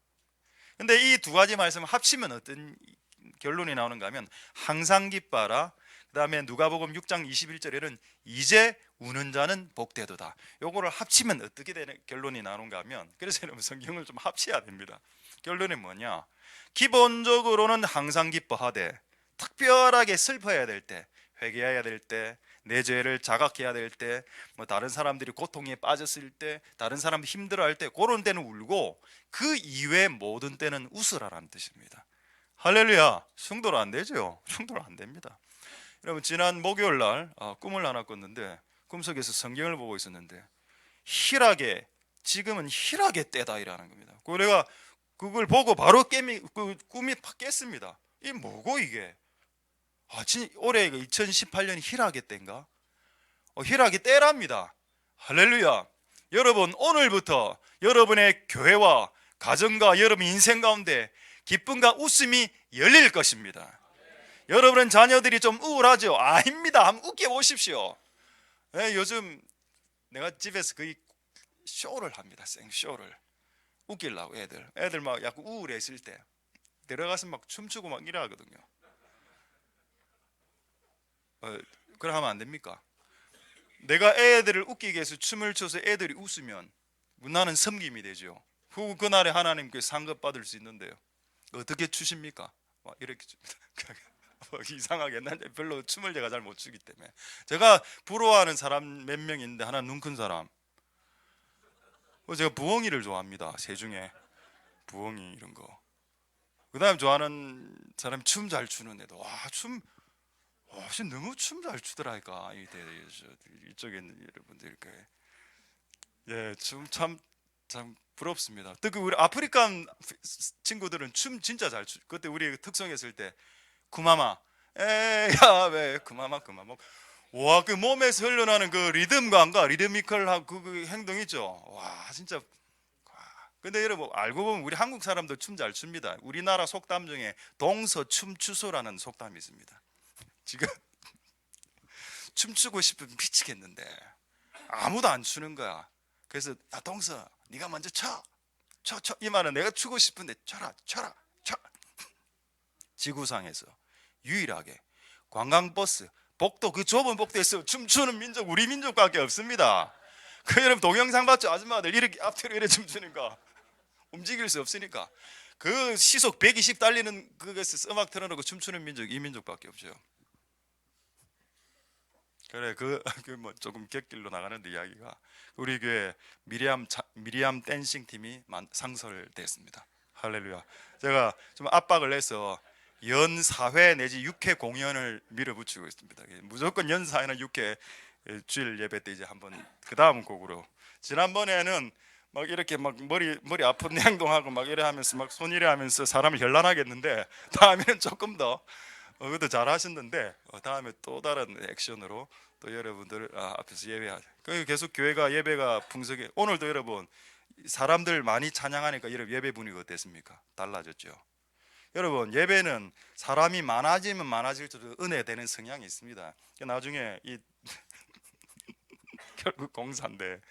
근데 이 두 가지 말씀을 합치면 어떤 결론이 나오는가 하면 항상 기뻐하라, 그 다음에 누가복음 6장 21절에는 이제 우는 자는 복되도다. 요거를 합치면 어떻게 되는 결론이 나오는가 하면, 그래서 여러분 성경을 좀 합쳐야 됩니다. 결론이 뭐냐? 기본적으로는 항상 기뻐하되 특별하게 슬퍼해야 될 때, 회개해야 될 때, 내 죄를 자각해야 될 때, 뭐 다른 사람들이 고통에 빠졌을 때, 다른 사람 힘들어할 때, 그런 때는 울고 그 이외 모든 때는 웃으라라는 뜻입니다. 할렐루야. 충돌 안 되죠? 충돌 안 됩니다. 여러분, 지난 목요일 날 꿈을 하나 꿨는데, 꿈속에서 성경을 보고 있었는데 지금은 희락의 때다 이라는 겁니다. 그리고 내가 그걸 보고 바로 꿈이 팍 깼습니다. 이 뭐고 이게? 올해 2018년 희락의 때인가? 희락의 때랍니다. 할렐루야. 여러분, 오늘부터 여러분의 교회와 가정과 여러분 인생 가운데 기쁨과 웃음이 열릴 것입니다. 여러분은 자녀들이 좀 우울하죠? 아닙니다. 한번 웃겨 보십시오. 요즘 내가 집에서 거의 쇼를 합니다. 생쇼를. 웃기려고 애들 막 약간 우울했을 때 내려가서 막 춤추고 막 이래 하거든요. 그래 하면 안 됩니까? 내가 애들을 웃기기 위해서 춤을 춰서 애들이 웃으면 나는 섬김이 되죠. 그날에 하나님께 상급 받을 수 있는데요. 어떻게 추십니까? 이렇게 이상하게 난 별로 춤을 제가 잘 못 추기 때문에. 제가 부러워하는 사람 몇 명 있는데 하나 눈 큰 사람. 제가 부엉이를 좋아합니다. 새 중에 부엉이 이런 거. 그다음 좋아하는 사람이 춤 잘 추는 애도 너무 춤 잘 추더라니까. 이쪽에 있는 여러분들 춤 참 부럽습니다. 특히 우리 아프리카 친구들은 춤 진짜 잘 추. 그때 우리 특성했을 때 구마마 야왜 구마마 와, 그 몸에서 흘러나는 그 리듬감과 리드미컬한 그 행동 있죠. 와, 진짜. 근데 여러분 알고 보면 우리 한국 사람도 춤 잘 춥니다. 우리나라 속담 중에 동서 춤추소라는 속담이 있습니다. 지금 춤추고 싶으면 미치겠는데 아무도 안 추는 거야. 그래서 야 동서 네가 먼저 쳐. 이 말은 내가 추고 싶은데 쳐라. 지구상에서 유일하게 관광버스 복도 그 좁은 복도에서 춤추는 민족 우리 민족밖에 없습니다. 여러분 동영상 봤죠? 아줌마들 이렇게 앞뒤로 이렇게 춤추는 거 움직일 수 없으니까 그 시속 120 달리는 그것에서 음악 틀어놓고 춤추는 민족 이 민족밖에 없죠. 그래 뭐 조금 곁길로 나가는데 이야기가 우리 교회 미리암 댄싱 팀이 상설됐습니다. 할렐루야. 제가 좀 압박을 해서 연 4회 내지 6회 공연을 밀어붙이고 있습니다. 무조건 연 4회는 6회 주일 예배 때 이제 한번 그 다음 곡으로. 지난번에는 막 이렇게 막 머리 아픈 행동하고 막 이래 하면서 막 손 이래 하면서 사람을 현란하게 했는데 다음에는 조금 더 그것도 잘 하셨는데 다음에 또 다른 액션으로 또 여러분들 앞에서 예배하자. 계속 교회가 예배가 풍성해. 오늘도 여러분 사람들 많이 찬양하니까 여러분 예배 분위기가 어땠습니까? 달라졌죠. 여러분 예배는 사람이 많아지면 많아질수록 은혜되는 성향이 있습니다. 나중에 결국 공사인데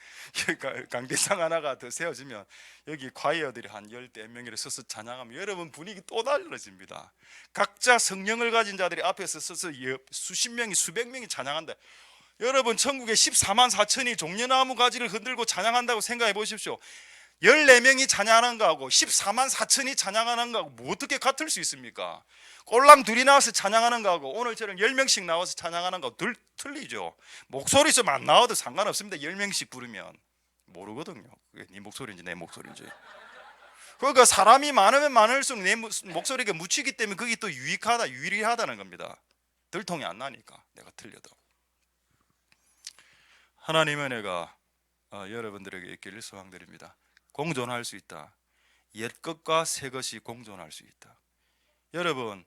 강대상 하나가 더 세워지면 여기 과이어들이 한 10대 서서 찬양하면 여러분 분위기 또 달라집니다. 각자 성령을 가진 자들이 앞에서 서서 수십 명이 수백 명이 찬양한다. 여러분 천국에 14만 4천이 종려나무 가지를 흔들고 찬양한다고 생각해 보십시오. 14명이 찬양하는 거하고 14만 4천이 찬양하는 거하고 뭐 어떻게 같을 수 있습니까? 꼴랑 둘이 나와서 찬양하는 거하고 오늘처럼 10명씩 나와서 찬양하는 거하고 틀리죠. 목소리 좀 안 나와도 상관없습니다. 10명씩 부르면 모르거든요. 그게 네 목소리인지 내 목소리인지. 그러니까 사람이 많으면 많을수록 내 목소리가 묻히기 때문에 그게 또 유리하다는 겁니다. 들통이 안 나니까 내가 틀려도. 하나님의 은혜가 여러분들에게 있기를 소망드립니다. 공존할 수 있다. 옛것과 새것이 공존할 수 있다. 여러분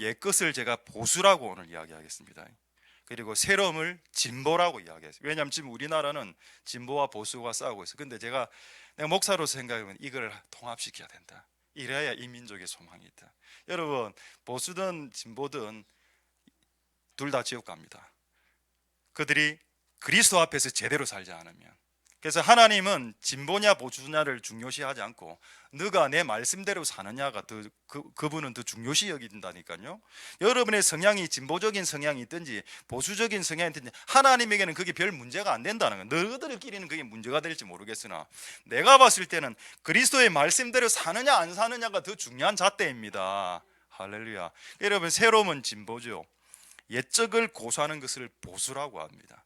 옛것을 제가 보수라고 오늘 이야기하겠습니다. 그리고 새로움을 진보라고 이야기했어요. 왜냐하면 지금 우리나라는 진보와 보수가 싸우고 있어요. 근데 내가 목사로서 생각하면 이걸 통합시켜야 된다. 이래야 이 민족의 소망이 있다. 여러분 보수든 진보든 둘 다 지옥 갑니다. 그들이 그리스도 앞에서 제대로 살지 않으면. 그래서 하나님은 진보냐 보수냐를 중요시하지 않고 너가 내 말씀대로 사느냐가 그분은 더 중요시 여긴다니까요. 여러분의 성향이 진보적인 성향이 있든지 보수적인 성향이 있든지 하나님에게는 그게 별 문제가 안 된다는 거예요. 너희들끼리는 그게 문제가 될지 모르겠으나 내가 봤을 때는 그리스도의 말씀대로 사느냐 안 사느냐가 더 중요한 잣대입니다. 할렐루야. 여러분 새로움은 진보죠. 옛적을 고수하는 것을 보수라고 합니다.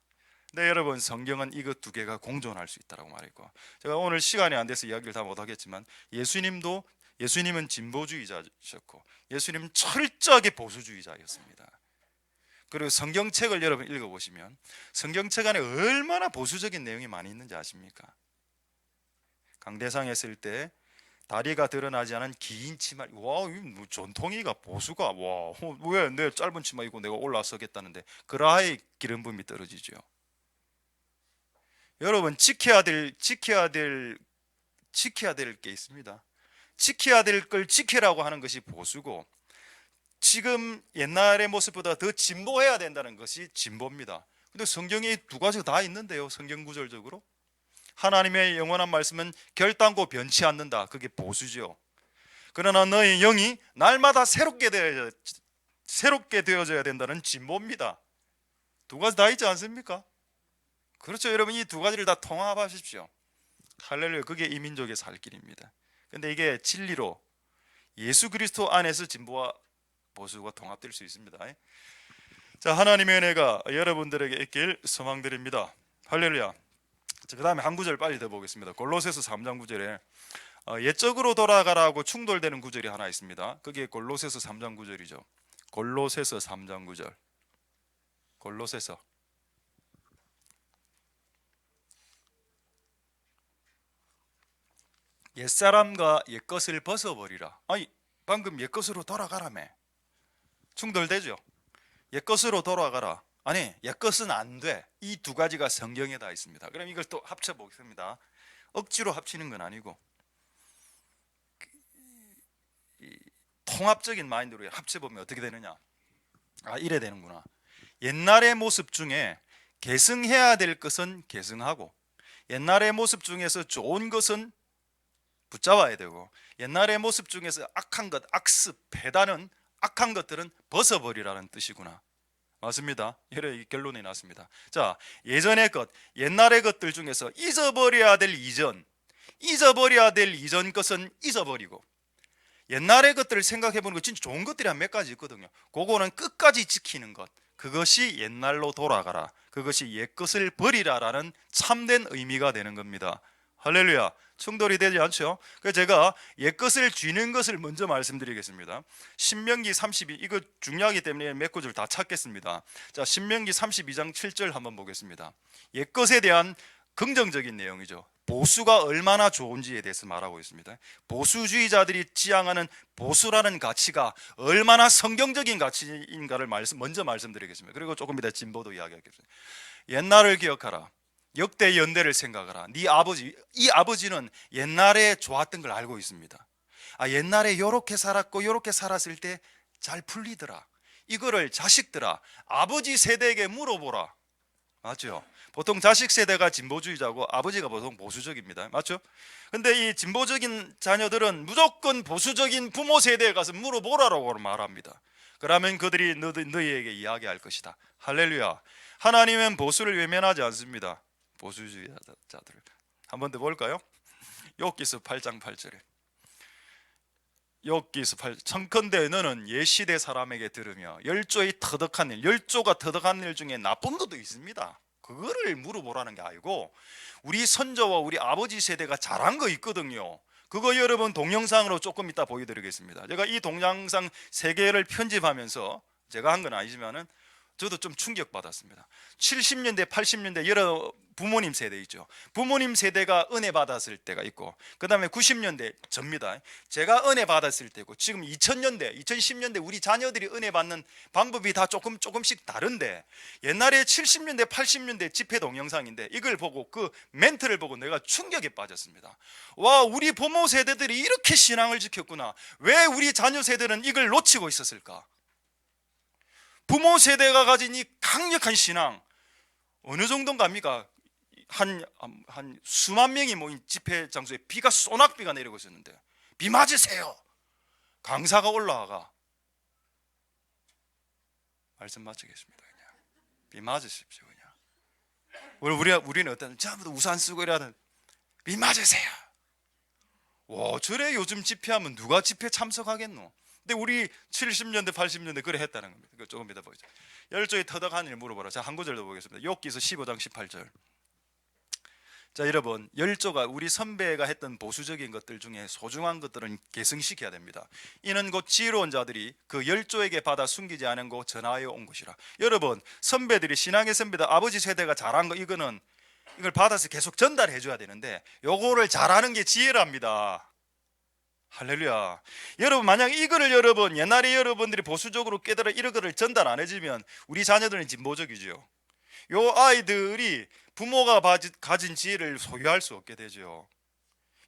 네, 여러분 성경은 이것 두 개가 공존할 수 있다고 말했고, 제가 오늘 시간이 안 돼서 이야기를 다 못하겠지만 예수님은 진보주의자셨고 예수님은 철저하게 보수주의자였습니다. 그리고 성경책을 여러분 읽어보시면 성경책 안에 얼마나 보수적인 내용이 많이 있는지 아십니까? 강대상 했을 때 다리가 드러나지 않은 긴 치마. 와, 이 뭐 전통이가 보수가 와, 왜 내 짧은 치마 입고 내가 올라서겠다는데 그라의 기름 부음이 떨어지죠. 여러분 지켜야 될 게 있습니다. 지켜야 될 걸 지키라고 하는 것이 보수고, 지금 옛날의 모습보다 더 진보해야 된다는 것이 진보입니다. 근데 성경에 두 가지가 다 있는데요. 성경 구절적으로 하나님의 영원한 말씀은 결단코 변치 않는다. 그게 보수죠. 그러나 너의 영이 날마다 새롭게 되어져야 된다는 진보입니다. 두 가지 다 있지 않습니까? 그렇죠. 여러분, 이 두 가지를 다 통합하십시오. 할렐루야. 그게 이민족의 살 길입니다. 근데 이게 진리로 예수 그리스도 안에서 진보와 보수가 통합될 수 있습니다. 자, 하나님의 은혜가 여러분들에게 있길 소망드립니다. 할렐루야. 그 다음에 한 구절 빨리 더 보겠습니다. 골로새서 3장 9절에 옛적으로 돌아가라고 충돌되는 구절이 하나 있습니다. 그게 골로새서 3장 9절이죠. 골로새서 3장 9절. 골로새서 옛사람과 옛것을 벗어버리라. 아니, 방금 옛것으로 돌아가라며. 충돌되죠. 옛것으로 돌아가라. 아니, 옛것은 안 돼. 이 두 가지가 성경에 다 있습니다. 그럼 이걸 또 합쳐보겠습니다. 억지로 합치는 건 아니고 통합적인 마인드로 합쳐보면 어떻게 되느냐. 아, 이래 되는구나. 옛날의 모습 중에 계승해야 될 것은 계승하고, 옛날의 모습 중에서 좋은 것은 붙잡아야 되고, 옛날의 모습 중에서 악한 것, 악습, 배다는 악한 것들은 벗어버리라는 뜻이구나. 맞습니다. 이래 결론이 났습니다. 자, 예전의 것, 옛날의 것들 중에서 잊어버려야 될 이전 것은 잊어버리고, 옛날의 것들을 생각해 보는 거 진짜 좋은 것들이 한 몇 가지 있거든요. 그거는 끝까지 지키는 것, 그것이 옛날로 돌아가라, 그것이 옛것을 버리라라는 참된 의미가 되는 겁니다. 할렐루야. 충돌이 되지 않죠? 그래서 제가 옛것을 쥐는 것을 먼저 말씀드리겠습니다. 신명기 32, 이거 중요하기 때문에 몇 구절 다 찾겠습니다. 자, 신명기 32장 7절 한번 보겠습니다. 옛것에 대한 긍정적인 내용이죠. 보수가 얼마나 좋은지에 대해서 말하고 있습니다. 보수주의자들이 지향하는 보수라는 가치가 얼마나 성경적인 가치인가를 먼저 말씀드리겠습니다. 그리고 조금 이따 진보도 이야기하겠습니다. 옛날을 기억하라. 역대 연대를 생각하라. 이 아버지는 옛날에 좋았던 걸 알고 있습니다. 아, 옛날에 요렇게 살았고 요렇게 살았을 때 잘 풀리더라. 이거를 자식들아, 아버지 세대에게 물어보라. 맞죠? 보통 자식 세대가 진보주의자고 아버지가 보통 보수적입니다. 맞죠? 근데 이 진보적인 자녀들은 무조건 보수적인 부모 세대에 가서 물어보라라고 말합니다. 그러면 그들이 너희에게 이야기할 것이다. 할렐루야. 하나님은 보수를 외면하지 않습니다. 보수주의자들을 한 번 더 볼까요? 욥기서 8장 8절에 욥기서 8, 청컨대 너는 옛 시대 사람에게 들으며 열조가 터득한 일 중에 나쁜 것도 있습니다. 그거를 물어보라는 게 아니고, 우리 선조와 우리 아버지 세대가 잘한 거 있거든요. 그거 여러분 동영상으로 조금 이따 보여드리겠습니다. 제가 이 동영상 3개를 편집하면서, 제가 한 건 아니지만은 저도 좀 충격받았습니다. 70년대 80년대 여러 부모님 세대 있죠. 부모님 세대가 은혜 받았을 때가 있고, 그 다음에 90년대 접니다. 제가 은혜 받았을 때고, 지금 2000년대 2010년대 우리 자녀들이 은혜 받는 방법이 다 조금씩 다른데, 옛날에 70년대 80년대 집회 동영상인데 이걸 보고 그 멘트를 보고 내가 충격에 빠졌습니다. 와, 우리 부모 세대들이 이렇게 신앙을 지켰구나. 왜 우리 자녀 세대는 이걸 놓치고 있었을까? 부모 세대가 가진 이 강력한 신앙 어느 정도인가입니까? 한 수만 명이 모인 집회 장소에 소낙비가 내리고 있었는데, 비 맞으세요. 강사가 올라와가 말씀 마치겠습니다. 그냥 비 맞으십시오. 그냥 우리는 어떤 전부 다 우산 쓰고 이러는, 비 맞으세요. 와, 저래 요즘 집회하면 누가 집회 참석하겠노? 근데 우리 70년대 80년대 그래 했다는 겁니다. 조금 이따 보죠. 열조의 터득한 일 물어보라. 자, 한 구절 더 보겠습니다. 욥기서 15장 18절. 자, 여러분, 열조가 우리 선배가 했던 보수적인 것들 중에 소중한 것들은 계승시켜야 됩니다. 이는 곧 지혜로운 자들이 그 열조에게 받아 숨기지 않은 거 전하여 온 것이라. 여러분, 선배들이, 신앙의 선배들, 아버지 세대가 잘한 거, 이걸 받아서 계속 전달해 줘야 되는데, 요거를 잘하는 게 지혜랍니다. 할렐루야. 여러분 만약 이거를 여러분 옛날에 여러분들이 보수적으로 깨달아 이거를 전달 안 해주면 우리 자녀들은 진보적이죠. 요 아이들이 부모가 가진 지혜를 소유할 수 없게 되죠.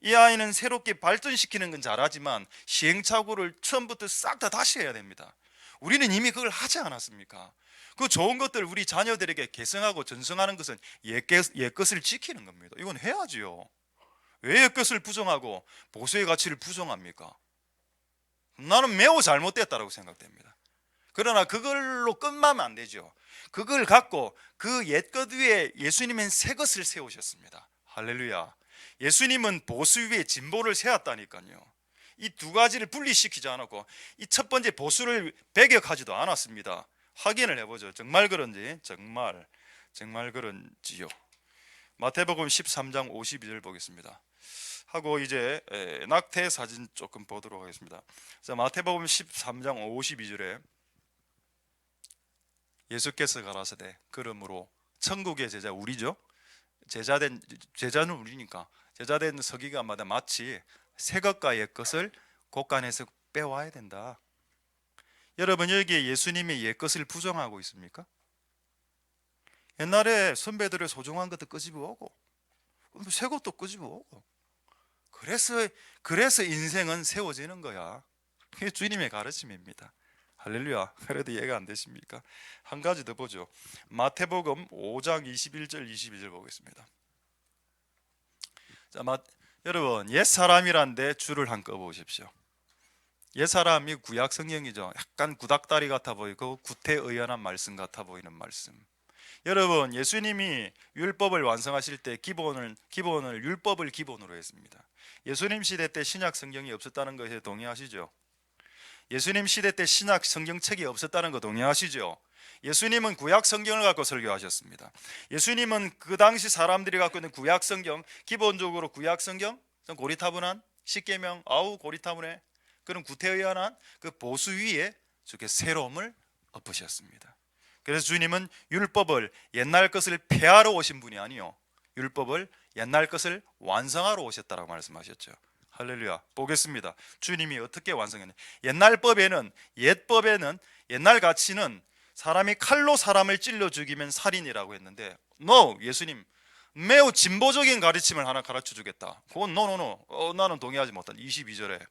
이 아이는 새롭게 발전시키는 건 잘하지만 시행착오를 처음부터 싹 다 다시 해야 됩니다. 우리는 이미 그걸 하지 않았습니까? 그 좋은 것들 우리 자녀들에게 계승하고 전승하는 것은 옛 것을 지키는 겁니다. 이건 해야지요. 왜 옛 것을 부정하고 보수의 가치를 부정합니까? 나는 매우 잘못됐다고 생각됩니다. 그러나 그걸로 끝나면 안 되죠. 그걸 갖고 그 옛것 위에 예수님은 새 것을 세우셨습니다. 할렐루야. 예수님은 보수 위에 진보를 세웠다니까요. 이 두 가지를 분리시키지 않았고 이 첫 번째 보수를 배격하지도 않았습니다. 확인을 해보죠. 정말 그런지 정말 그런지요. 마태복음 13장 52절 보겠습니다. 하고 이제 낙태 사진 조금 보도록 하겠습니다. 자, 마태복음 13장 52절에 예수께서 가라사대 그러므로 천국의 제자 우리죠. 제자는 우리니까 제자된 서기관마다 마치 새 것과 옛 것을 곳간에서 빼와야 된다. 여러분 여기에 예수님이 옛 것을 부정하고 있습니까? 옛날에 선배들의 소중한 것도 끄집어 오고 새 것도 끄집어 오고 그래서 인생은 세워지는 거야. 그게 주님의 가르침입니다. 할렐루야. 그래도 이해가 안 되십니까? 한 가지 더 보죠. 마태복음 5장 21절 22절 보겠습니다. 자, 여러분 옛사람이란데 줄을 한꺼 보십시오. 옛사람이 구약 성경이죠. 약간 구닥다리 같아 보이고 구태의연한 말씀 같아 보이는 말씀. 여러분 예수님이 율법을 완성하실 때 기본을 율법을 기본으로 했습니다. 예수님 시대 때 신약 성경이 없었다는 것에 동의하시죠? 예수님 시대 때 신약 성경책이 없었다는 거 동의하시죠? 예수님은 구약 성경을 갖고 설교하셨습니다. 예수님은 그 당시 사람들이 갖고 있는 구약 성경, 기본적으로 구약 성경 좀 고리타분한 십계명 아우 고리타분해 그런 구태의연한 그 보수 위에 주께 새로움을 엎으셨습니다. 그래서 주님은 율법을 옛날 것을 폐하러 오신 분이 아니요 율법을 옛날 것을 완성하러 오셨다라고 말씀하셨죠. 할렐루야. 보겠습니다. 주님이 어떻게 완성했냐. 옛법에는 옛날 가치는 사람이 칼로 사람을 찔러 죽이면 살인이라고 했는데 No! 예수님 매우 진보적인 가르침을 하나 가르쳐 주겠다. 그건 No. 나는 동의하지 못한다. 22절에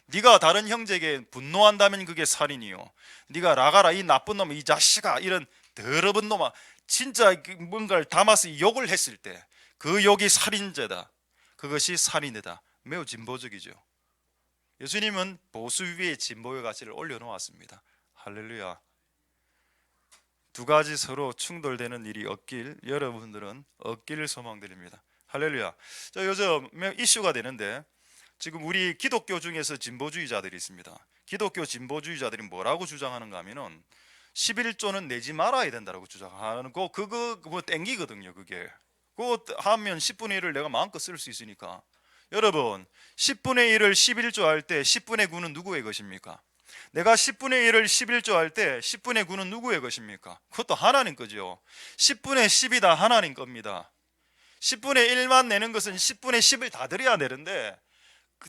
네가 다른 형제에게 분노한다면 그게 살인이요 네가 나가라 이 나쁜 놈 이 자식아 이런 더러운 놈아 진짜 뭔가를 담아서 욕을 했을 때 그 욕이 살인죄다. 그것이 살인이다. 매우 진보적이죠. 예수님은 보수 위에 진보의 가치를 올려놓았습니다. 할렐루야. 두 가지 서로 충돌되는 일이 없길 여러분들은 없기를 소망드립니다. 할렐루야. 자, 요즘 이슈가 되는데 지금 우리 기독교 중에서 진보주의자들이 있습니다. 기독교 진보주의자들이 뭐라고 주장하는가 하면은 11조는 내지 말아야 된다고 주장하는 거 그거 뭐 땡기거든요. 그게 그거 하면 10분의 1을 내가 마음껏 쓸 수 있으니까 여러분 10분의 1을 11조 할 때 10분의 9는 누구의 것입니까? 내가 10분의 1을 11조 할 때 10분의 9는 누구의 것입니까? 그것도 하나님 거죠. 10분의 10이 다 하나님 겁니다. 10분의 1만 내는 것은 10분의 10을 다 드려야 되는데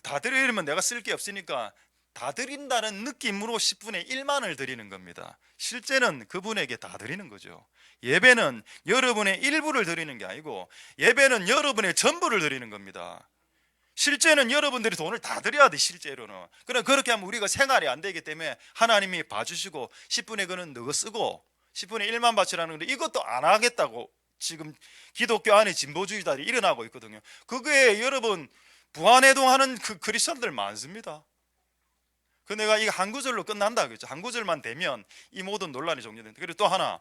다 드리려면 내가 쓸 게 없으니까 다 드린다는 느낌으로 10분의 1만을 드리는 겁니다. 실제는 그분에게 다 드리는 거죠. 예배는 여러분의 일부를 드리는 게 아니고 예배는 여러분의 전부를 드리는 겁니다. 실제는 여러분들이 돈을 다 드려야 돼. 실제로는. 그러나 그렇게 하면 우리가 생활이 안 되기 때문에 하나님이 봐주시고 10분의 그는 너가 쓰고 10분의 1만 바치라는 건데 이것도 안 하겠다고 지금 기독교 안에 진보주의자들이 일어나고 있거든요. 그거에 여러분 부안해동하는 그 크리스천들 많습니다. 그 내가 이거 한 구절로 끝난다 그랬죠. 한 구절만 되면 이 모든 논란이 종료된다. 그리고 또 하나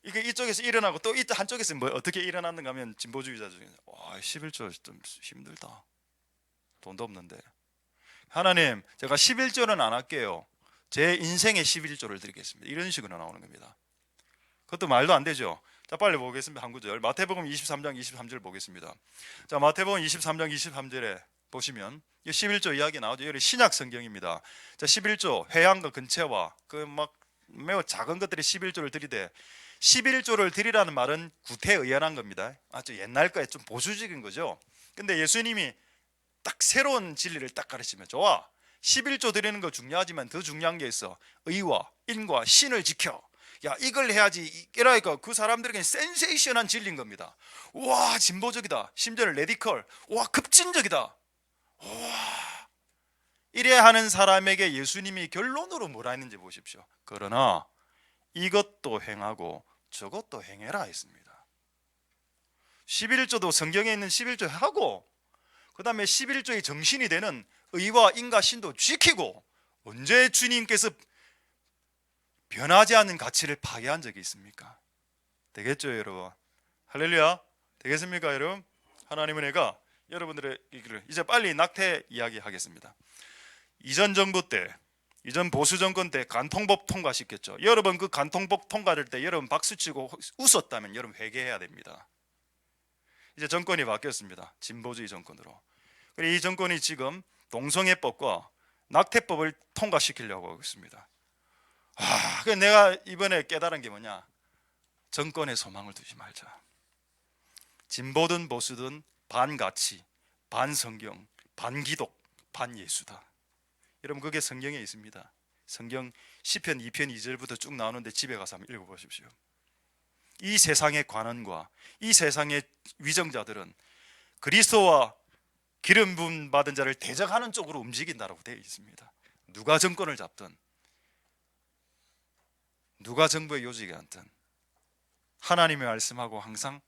이게 이쪽에서 일어나고 또 한쪽에서 뭐 어떻게 일어났는가 하면 진보주의자 중에 와 11조 좀 힘들다. 돈도 없는데 하나님 제가 11조는 안 할게요. 제 인생의 11조를 드리겠습니다. 이런 식으로 나오는 겁니다. 그것도 말도 안 되죠. 자 빨리 보겠습니다. 한 구절 마태복음 23장 23절 보겠습니다. 자 마태복음 23장 23절에 보시면 11조 이야기 나오죠. 여기 신약 성경입니다. 자 11조 회양과 근체와 그 막 매우 작은 것들이 11조를 드리되 11조를 드리라는 말은 구태의연한 겁니다. 아주 옛날 거에 좀 보수적인 거죠. 근데 예수님이 딱 새로운 진리를 딱 가르치면 좋아. 11조 드리는 거 중요하지만 더 중요한 게 있어. 의와 인과 신을 지켜. 야, 이걸 해야지. 이러니까 그 사람들에게는 센세이션한 진리인 겁니다. 와, 진보적이다. 심지어는 레디컬. 와, 급진적이다. 와, 이래 하는 사람에게 예수님이 결론으로 뭐라 했는지 보십시오. 그러나 이것도 행하고 저것도 행해라 했습니다. 11조도 성경에 있는 11조 하고, 그 다음에 11조의 정신이 되는 의와 인과 신도 지키고, 언제 주님께서 변하지 않는 가치를 파괴한 적이 있습니까? 되겠죠, 여러분? 할렐루야. 되겠습니까, 여러분? 하나님은 내가 여러분들의 이제 빨리 낙태 이야기 하겠습니다. 이전 정부 때, 이전 보수 정권 때 간통법 통과시켰죠. 여러분 그 간통법 통과될 때 여러분 박수치고 웃었다면 여러분 회개해야 됩니다. 이제 정권이 바뀌었습니다. 진보주의 정권으로. 그리고 이 정권이 지금 동성애법과 낙태법을 통과시키려고 하고 있습니다. 그래서 내가 이번에 깨달은 게 뭐냐? 정권에 소망을 두지 말자. 진보든 보수든 반가치, 반성경, 반기독, 반예수다. 여러분 그게 성경에 있습니다. 성경 시편 2편 2절부터 쭉 나오는데 집에 가서 한번 읽어보십시오. 이 세상의 관원과 이 세상의 위정자들은 그리스도와 기름 부음 받은 자를 대적하는 쪽으로 움직인다라고 되어 있습니다. 누가 정권을 잡든 누가 정부의 요직에 앉든 하나님의 말씀하고 항상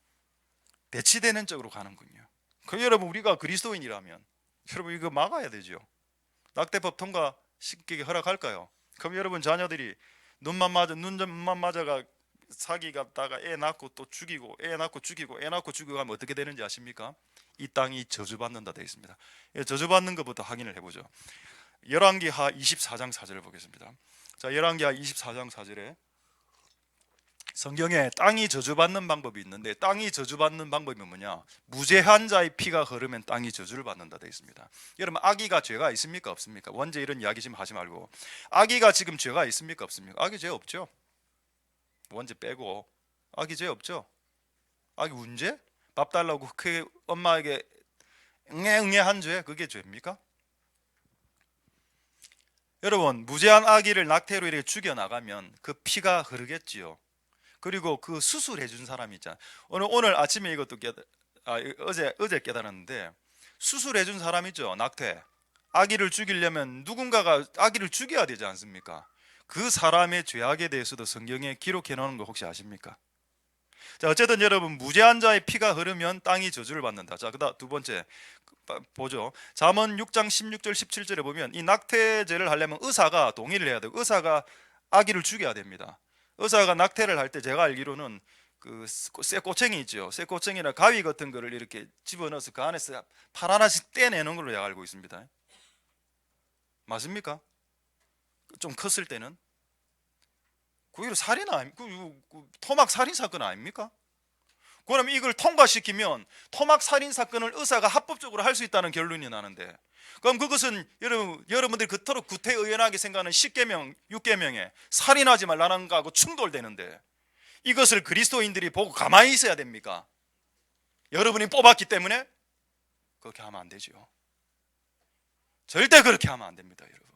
대치되는 쪽으로 가는군요. 그 여러분 우리가 그리스도인이라면 여러분 이거 막아야 되죠. 낙태법 통과시키게 허락할까요? 그럼 여러분 자녀들이 눈만 맞아가 사기 갔다가 애 낳고 또 죽이고 애 낳고 죽이고 애 낳고 죽이고 하면 어떻게 되는지 아십니까? 이 땅이 저주받는다 되어 있습니다. 저주받는 것부터 확인을 해보죠. 열왕기하 24장 4절을 보겠습니다. 자, 열왕기하 24장 4절에 성경에 땅이 저주받는 방법이 있는데, 땅이 저주받는 방법이 뭐냐? 무죄한 자의 피가 흐르면 땅이 저주를 받는다 되어 있습니다. 여러분 아기가 죄가 있습니까 없습니까? 원죄 이런 이야기 지금 하지 말고, 아기가 지금 죄가 있습니까 없습니까? 아기 죄 없죠. 원죄 빼고 아기 죄 없죠. 아기 운죄? 밥 달라고 그 엄마에게 응애 한 죄, 그게 죄입니까? 여러분 무죄한 아기를 낙태로 이렇게 죽여나가면 그 피가 흐르겠지요. 그리고 그 수술해 준 사람이 있잖아요. 오늘 아침에 이것도 어제 깨달았는데, 수술해 준 사람 있죠. 낙태 아기를 죽이려면 누군가가 아기를 죽여야 되지 않습니까? 그 사람의 죄악에 대해서도 성경에 기록해 놓은 거 혹시 아십니까? 자, 어쨌든 여러분 무죄한 자의 피가 흐르면 땅이 저주를 받는다. 자, 그다음 두 번째 보죠. 잠언 6장 16절 17절에 보면 이 낙태죄를 하려면 의사가 동의를 해야 되고, 의사가 아기를 죽여야 됩니다. 의사가 낙태를 할 때 제가 알기로는 그 쇠꼬챙이 있죠. 쇠꼬챙이나 가위 같은 거를 이렇게 집어넣어서 그 안에서 팔 하나씩 떼내는 걸로 제가 알고 있습니다. 맞습니까? 좀 컸을 때는 그게 살인 토막 살인 사건 아닙니까? 그럼 이걸 통과시키면 토막 살인 사건을 의사가 합법적으로 할 수 있다는 결론이 나는데, 그럼 그것은 여러분들이 그토록 구태의연하게 생각하는 10계명, 6계명에 살인하지 말라는 거하고 충돌되는데, 이것을 그리스도인들이 보고 가만히 있어야 됩니까? 여러분이 뽑았기 때문에 그렇게 하면 안 되죠. 절대 그렇게 하면 안 됩니다, 여러분.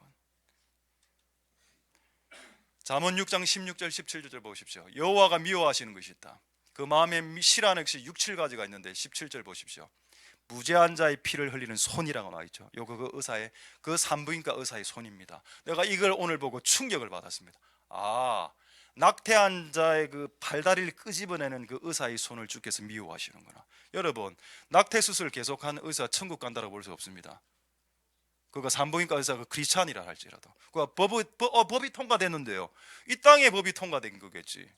잠언 6장 16절 17절 보십시오. 여호와가 미워하시는 것이 있다. 그 마음에 싫어하는 것이 6, 7가지가 있는데 17절 보십시오. 무죄한 자의 피를 흘리는 손이라고 나와 있죠. 요거 그 의사의 그 산부인과 의사의 손입니다. 내가 이걸 오늘 보고 충격을 받았습니다. 낙태한 자의 그 팔다리를 끄집어내는 그 의사의 손을 주께서 미워하시는구나. 여러분 낙태 수술 계속한 의사 천국 간다고 볼 수 없습니다. 그거 산부인과 의사가 크리스찬이라 할지라도 그 법이 통과됐는데요. 이 땅의 법이 통과된 거겠지.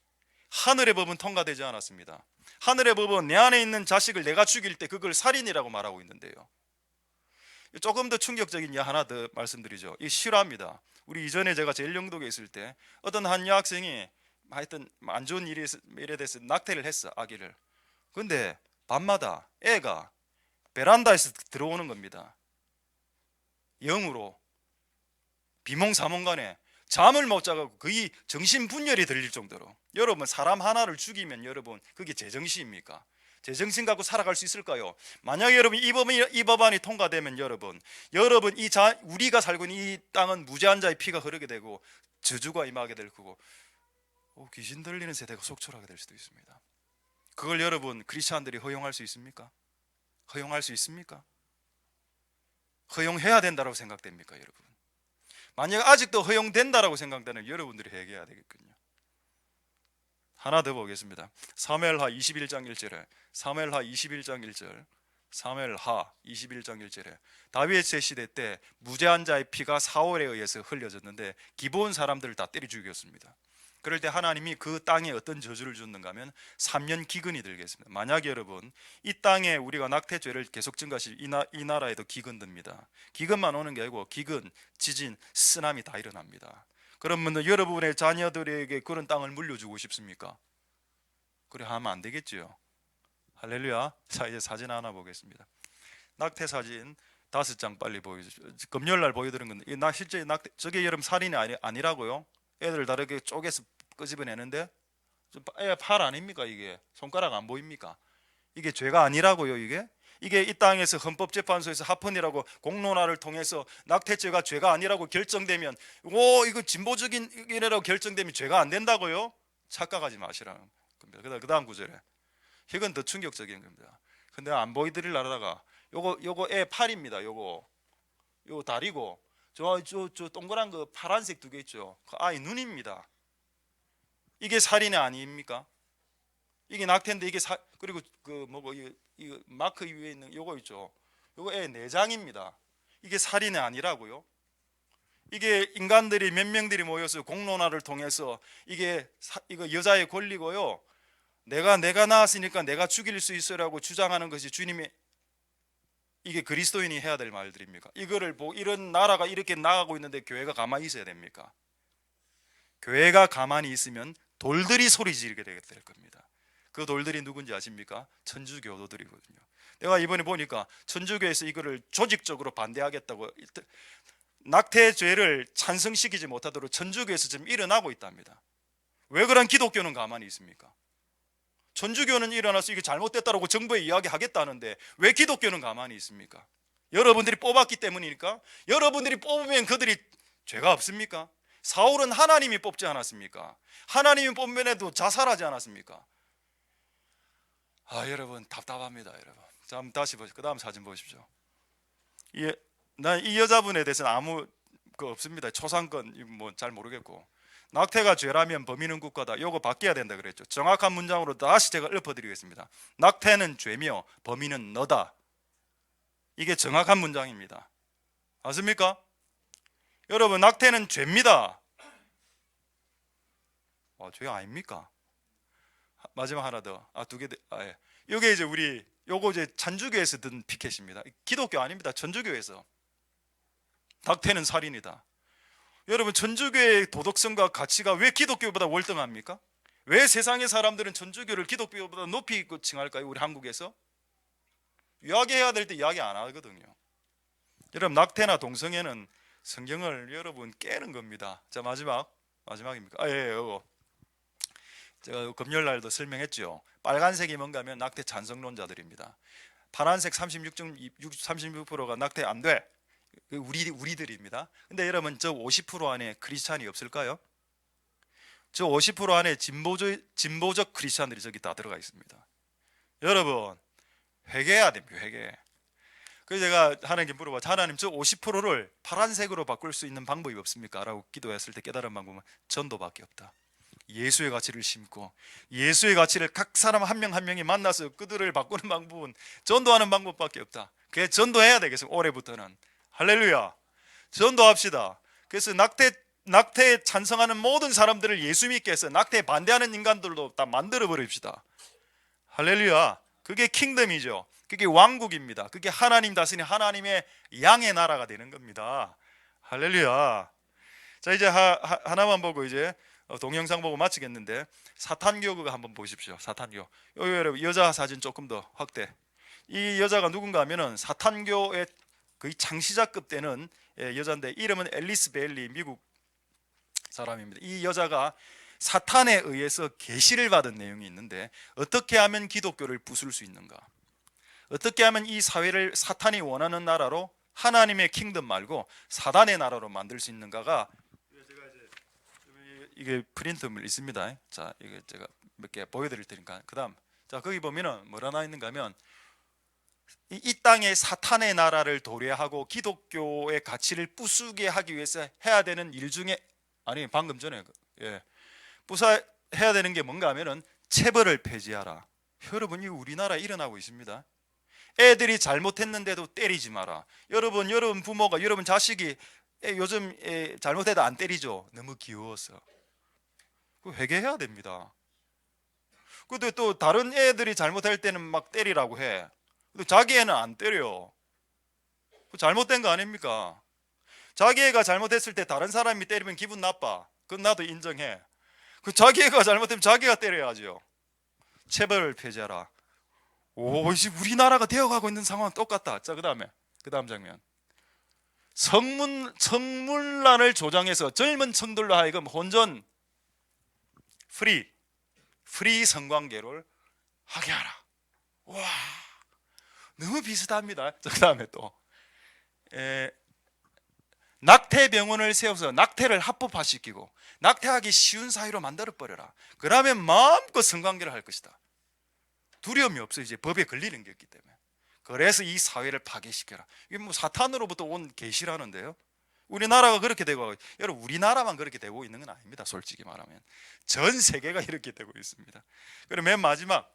하늘의 법은 통과되지 않았습니다. 하늘의 법은 내 안에 있는 자식을 내가 죽일 때 그걸 살인이라고 말하고 있는데요. 조금 더 충격적인 예 하나 더 말씀드리죠. 이 실화입니다. 우리 이전에 제가 제일영독에 있을 때 어떤 한 여학생이 하여튼 안 좋은 일에 대해서 낙태를 했어, 아기를. 근데 밤마다 애가 베란다에서 들어오는 겁니다. 영으로 비몽사몽간에 잠을 못 자고 거의 정신분열이 들릴 정도로. 여러분 사람 하나를 죽이면 여러분 그게 제정신입니까? 제정신 갖고 살아갈 수 있을까요? 만약에 여러분 이 법안이 통과되면 여러분 우리가 살고 있는 이 땅은 무죄한 자의 피가 흐르게 되고 저주가 임하게 될 거고 귀신 들리는 세대가 속출하게 될 수도 있습니다. 그걸 여러분 크리스찬들이 허용할 수 있습니까? 허용할 수 있습니까? 허용해야 된다고 생각됩니까 여러분? 만약 아직도 허용된다라고 생각되는 여러분들이 회개해야 되겠군요. 하나 더 보겠습니다. 사무엘하 21장 1절에 사무엘하 21장 1절 사무엘하 21장 1절에 다윗의 시대 때 무죄한 자의 피가 사울에 의해서 흘려졌는데 기브온 사람들을 다 때려 죽였습니다. 그럴 때 하나님이 그 땅에 어떤 저주를 줬는가 하면 3년 기근이 들겠습니다. 만약 여러분 이 땅에 우리가 낙태죄를 계속 증가시 이 나라에도 기근 듭니다. 기근만 오는 게 아니고 기근, 지진, 쓰나미 다 일어납니다. 그러면 여러분의 자녀들에게 그런 땅을 물려주고 싶습니까? 그래 하면 안 되겠죠. 할렐루야. 자 이제 사진 하나 보겠습니다. 낙태 사진 5장 빨리 보여주십시오. 금요일날 보여드린 건데 실제 낙태 저게 여러분 살인이 아니라고요? 애들 다르게 쪼개서 끄집어내는데 애 팔 아닙니까? 이게 손가락 안 보입니까? 이게 죄가 아니라고요. 이게 이 땅에서 헌법재판소에서 합헌이라고 공론화를 통해서 낙태죄가 죄가 아니라고 결정되면 이거 진보적인 이라고 결정되면 죄가 안 된다고요? 착각하지 마시라는 겁니다. 그 다음 구절에 이건 더 충격적인 겁니다. 근데 안 보여드리려다가 요거 애 팔입니다. 요거 다리고 저 동그란 그 파란색 두 개 있죠. 그 아이 눈입니다. 이게 살인이 아닙니까? 이게 낙태인데 그리고 이거 마크 위에 있는 요거 있죠. 요거 애 내장입니다. 이게 살인이 아니라고요? 이게 인간들이 몇 명들이 모여서 공론화를 통해서 이거 여자의 권리고요. 내가 낳았으니까 내가 죽일 수 있어라고 주장하는 것이 주님의 이게 그리스도인이 해야 될 말들입니까? 이거를 이런 나라가 이렇게 나가고 있는데 교회가 가만히 있어야 됩니까? 교회가 가만히 있으면 돌들이 소리 지르게 될 겁니다. 그 돌들이 누군지 아십니까? 천주교도들이거든요. 내가 이번에 보니까 천주교에서 이거를 조직적으로 반대하겠다고 낙태죄를 찬성시키지 못하도록 천주교에서 지금 일어나고 있답니다. 왜 그런 기독교는 가만히 있습니까? 천주교는 일어나서 이게 잘못됐다고 정부에 이야기하겠다는데 왜 기독교는 가만히 있습니까? 여러분들이 뽑았기 때문이니까. 여러분들이 뽑으면 그들이 죄가 없습니까? 사울은 하나님이 뽑지 않았습니까? 하나님이 뽑으면에도 자살하지 않았습니까? 여러분 답답합니다. 여러분 자, 다시 보시죠. 그 다음 사진 보십시오. 난 이 여자분에 대해서는 아무 거 없습니다. 초상권 뭐 잘 모르겠고 낙태가 죄라면 범인은 국가다. 요거 바뀌어야 된다 그랬죠. 정확한 문장으로 다시 제가 읊어드리겠습니다. 낙태는 죄며 범인은 너다. 이게 정확한 문장입니다. 맞습니까? 여러분 낙태는 죄입니다. 죄 아닙니까? 마지막 하나 더. 두 개. 예. 요게 이제 요거 이제 천주교에서 든 피켓입니다. 기독교 아닙니다. 천주교에서 낙태는 살인이다. 여러분 천주교의 도덕성과 가치가 왜 기독교보다 월등합니까? 왜 세상의 사람들은 천주교를 기독교보다 높이 칭할까요? 우리 한국에서 이야기해야 될 때 이야기 안 하거든요. 여러분 낙태나 동성애는 성경을 여러분 깨는 겁니다. 자 마지막입니까? 요거 제가 금요일 날도 설명했죠. 빨간색이 뭔가 하면 낙태 찬성론자들입니다. 파란색 36%가 낙태 안 돼. 우리들입니다. 근데 여러분 저 50% 안에 크리스찬이 없을까요? 저 50% 안에 진보적 크리스찬들이 저기 다 들어가 있습니다. 여러분 회개해야 됩니다. 회개. 그래서 제가 하나님께 물어봤죠. 하나님 저 50%를 파란색으로 바꿀 수 있는 방법이 없습니까? 라고 기도했을 때 깨달은 방법은 전도밖에 없다. 예수의 가치를 심고 예수의 가치를 각 사람 한 명 한 명이 만나서 그들을 바꾸는 방법은 전도하는 방법밖에 없다. 그래 전도해야 되겠습니다. 올해부터는. 할렐루야. 전도합시다. 그래서 낙태에 찬성하는 모든 사람들을 예수 믿게 해서 낙태에 반대하는 인간들도 다 만들어 버립시다. 할렐루야. 그게 킹덤이죠. 그게 왕국입니다. 그게 하나님 다스리는 하나님의 양의 나라가 되는 겁니다. 할렐루야. 자 이제 하나만 보고 이제 동영상 보고 마치겠는데 사탄교 그거 한번 보십시오. 사탄교. 여러분 여자 사진 조금 더 확대. 이 여자가 누군가 하면은 사탄교의 거의 창시자급 되는 여자인데 이름은 앨리스 베일리, 미국 사람입니다. 이 여자가 사탄에 의해서 계시를 받은 내용이 있는데, 어떻게 하면 기독교를 부술 수 있는가? 어떻게 하면 이 사회를 사탄이 원하는 나라로, 하나님의 킹덤 말고 사단의 나라로 만들 수 있는가가, 제가 이게 프린트물 있습니다. 자, 이게 제가 몇 개 보여드릴 테니까. 그다음, 자, 거기 보면은 뭐라 나 있는가 하면, 이 땅에 사탄의 나라를 도래하고 기독교의 가치를 부수게 하기 위해서 해야 되는 일 중에, 아니 방금 전에 해야 되는 게 뭔가 하면은 체벌을 폐지하라. 여러분, 이거 우리나라에 일어나고 있습니다. 애들이 잘못했는데도 때리지 마라. 여러분 부모가, 여러분 자식이 요즘 잘못해도 안 때리죠. 너무 귀여워서. 그거 회개해야 됩니다. 근데 또 다른 애들이 잘못할 때는 막 때리라고 해. 근데 자기 애는 안 때려. 그거 잘못된 거 아닙니까? 자기 애가 잘못했을 때 다른 사람이 때리면 기분 나빠. 그건 나도 인정해. 그 자기 애가 잘못하면 자기가 때려야죠. 체벌을 폐지하라. 오, 우리나라가 되어가고 있는 상황은 똑같다. 자, 그 다음 장면. 성문란을 조장해서 젊은 층들로 하여금 혼전, 프리 성관계를 하게 하라. 와, 너무 비슷합니다. 자, 그 다음에 또 낙태병원을 세워서 낙태를 합법화시키고 낙태하기 쉬운 사회로 만들어버려라. 그러면 마음껏 성관계를 할 것이다. 두려움이 없어. 이제 법에 걸리는 게 없기 때문에. 그래서 이 사회를 파괴시켜라. 이게 뭐 사탄으로부터 온 계시라는데요. 우리나라가 그렇게 되고, 여러분 우리나라만 그렇게 되고 있는 건 아닙니다. 솔직히 말하면 전 세계가 이렇게 되고 있습니다. 그리고 맨 마지막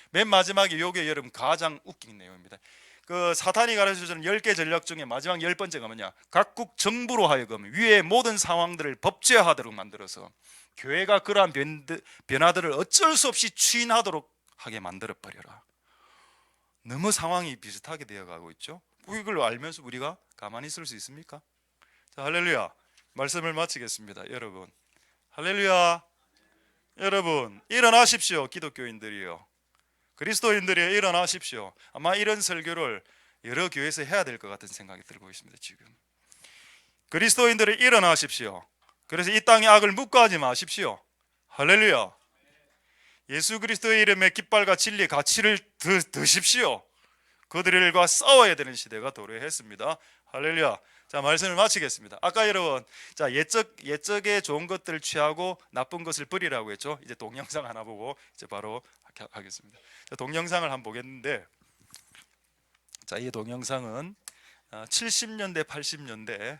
맨 마지막에 요게 여러분 가장 웃긴 내용입니다. 그 사탄이 가르쳐주는 10개 전략 중에 마지막 10번째가 뭐냐? 각국 정부로 하여금 위의 모든 상황들을 법제화하도록 만들어서 교회가 그러한 변화들을 어쩔 수 없이 추인하도록 하게 만들어버려라. 너무 상황이 비슷하게 되어가고 있죠. 이걸 알면서 우리가 가만히 있을 수 있습니까? 자, 할렐루야. 말씀을 마치겠습니다. 여러분, 할렐루야. 여러분 일어나십시오. 기독교인들이요, 그리스도인들이 일어나십시오. 아마 이런 설교를 여러 교회에서 해야 될 것 같은 생각이 들고 있습니다. 지금 그리스도인들이 일어나십시오. 그래서 이 땅의 악을 묵과하지 마십시오. 할렐루야. 예수 그리스도의 이름에 깃발과 진리 가치를 드십시오. 그들과 싸워야 되는 시대가 도래했습니다. 할렐루야. 자, 말씀을 마치겠습니다. 아까 여러분, 자, 옛적에 좋은 것들을 취하고 나쁜 것을 버리라고 했죠. 이제 동영상 하나 보고 이제 바로 하겠습니다. 자, 동영상을 한번 보겠는데, 자, 이 동영상은 70년대 80년대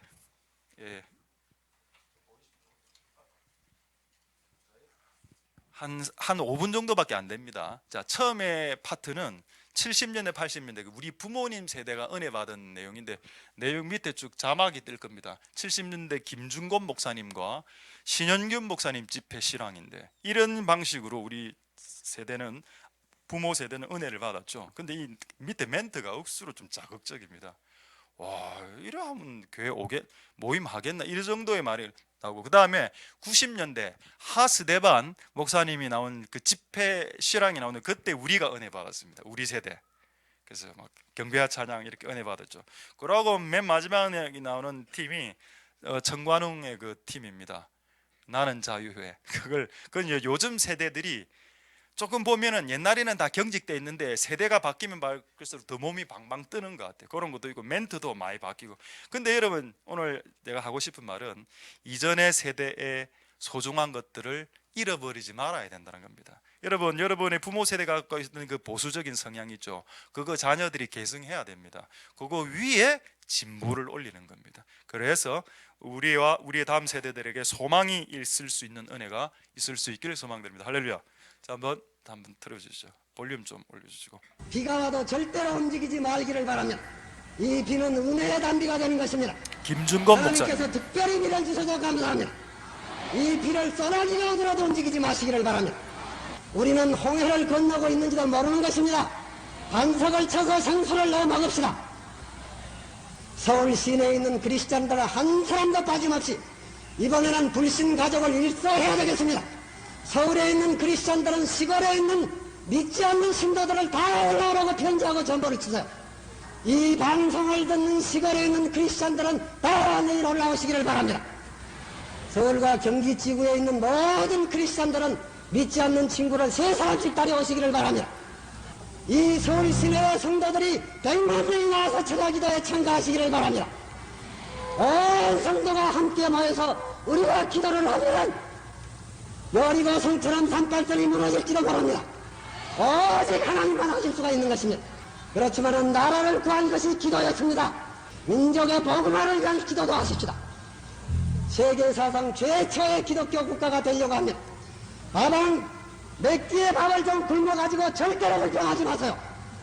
한 5분 정도밖에 안 됩니다. 자, 처음에 파트는 70년대 80년대 우리 부모님 세대가 은혜 받은 내용인데, 내용 밑에 쭉 자막이 뜰 겁니다. 70년대 김준곤 목사님과 신현균 목사님 집회 실황인데, 이런 방식으로 우리 세대는, 부모 세대는 은혜를 받았죠. 근데 이 밑에 멘트가 억수로 좀 자극적입니다. 와, 이러면 교회 모임 하겠나, 이 정도의 말이 나오고, 그 다음에 90년대 하스데반 목사님이 나온 그 집회 실황이 나오는, 그때 우리가 은혜 받았습니다. 우리 세대. 그래서 막 경배와 찬양 이렇게 은혜 받았죠. 그러고 맨 마지막에 나오는 팀이 청관웅의 그 팀입니다. 나는 자유회. 그건 요즘 세대들이 조금 보면은, 옛날에는 다 경직돼 있는데 세대가 바뀌면 갈수록 더 몸이 방방 뜨는 것 같아요. 그런 것도 있고 멘트도 많이 바뀌고. 근데 여러분, 오늘 내가 하고 싶은 말은, 이전의 세대의 소중한 것들을 잃어버리지 말아야 된다는 겁니다. 여러분, 여러분의 부모 세대가 갖고 있는 그 보수적인 성향이 있죠. 그거 자녀들이 계승해야 됩니다. 그거 위에 진보를 올리는 겁니다. 그래서 우리와 우리의 다음 세대들에게 소망이 있을 수 있는 은혜가 있을 수 있기를 소망드립니다. 할렐루야. 자, 한번 틀어주시죠. 볼륨 좀 올려주시고. 비가 와도 절대로 움직이지 말기를 바랍니다. 이 비는 은혜의 단비가 되는 것입니다. 김준건 목사님, 하나님께서 특별히 비를 주셔서 감사합니다. 이 비를 쏟아지게 오더라도 움직이지 마시기를 바랍니다. 우리는 홍해를 건너고 있는지도 모르는 것입니다. 반석을 쳐서 생수를 넣어 먹읍시다. 서울 시내에 있는 그리스도인들 한 사람도 빠짐없이 이번에는 불신 가족을 일소해야 되겠습니다. 서울에 있는 그리스도인들은 시골에 있는 믿지 않는 신도들을 다 올라오라고 편지하고 전보를 주세요. 이 방송을 듣는 시골에 있는 그리스도인들은 다 내일 올라오시기를 바랍니다. 서울과 경기 지구에 있는 모든 크리스찬들은 믿지 않는 친구를 3사람씩 따라오시기를 바랍니다. 이 서울 시내 성도들이 100만 명이 나와서 철야기도에 참가하시기를 바랍니다. 온 성도가 함께 모여서 우리가 기도를 하면은 여리고 성처럼 산발들이 무너질지도 모릅니다. 오직 하나님만 하실 수가 있는 것입니다. 그렇지만은 나라를 구한 것이 기도였습니다. 민족의 복음화를 위한 기도도 하십시다. 세계 사상 최초의 기독교 국가가 되려고 합니다. 밥은 몇 끼의 밥을 좀 굶어가지고 절대로 불평하지 마세요.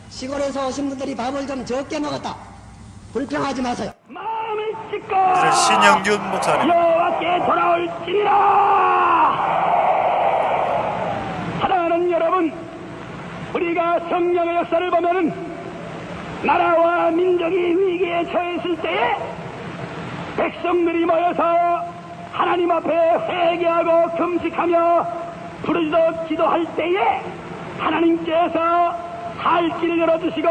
시골에서 오신 분들이 밥을 좀 적게 먹었다. 불평하지 마세요. 마음을 찢고 이제 신영균 목사님. 여호와께 돌아올지니라. 사랑하는 여러분, 우리가 성령의 역사를 보면은 나라와 민족이 위기에 처했을 때에 백성들이 모여서 하나님 앞에 회개하고 금식하며 부르짖어 기도할 때에 하나님께서 살 길을 열어주시고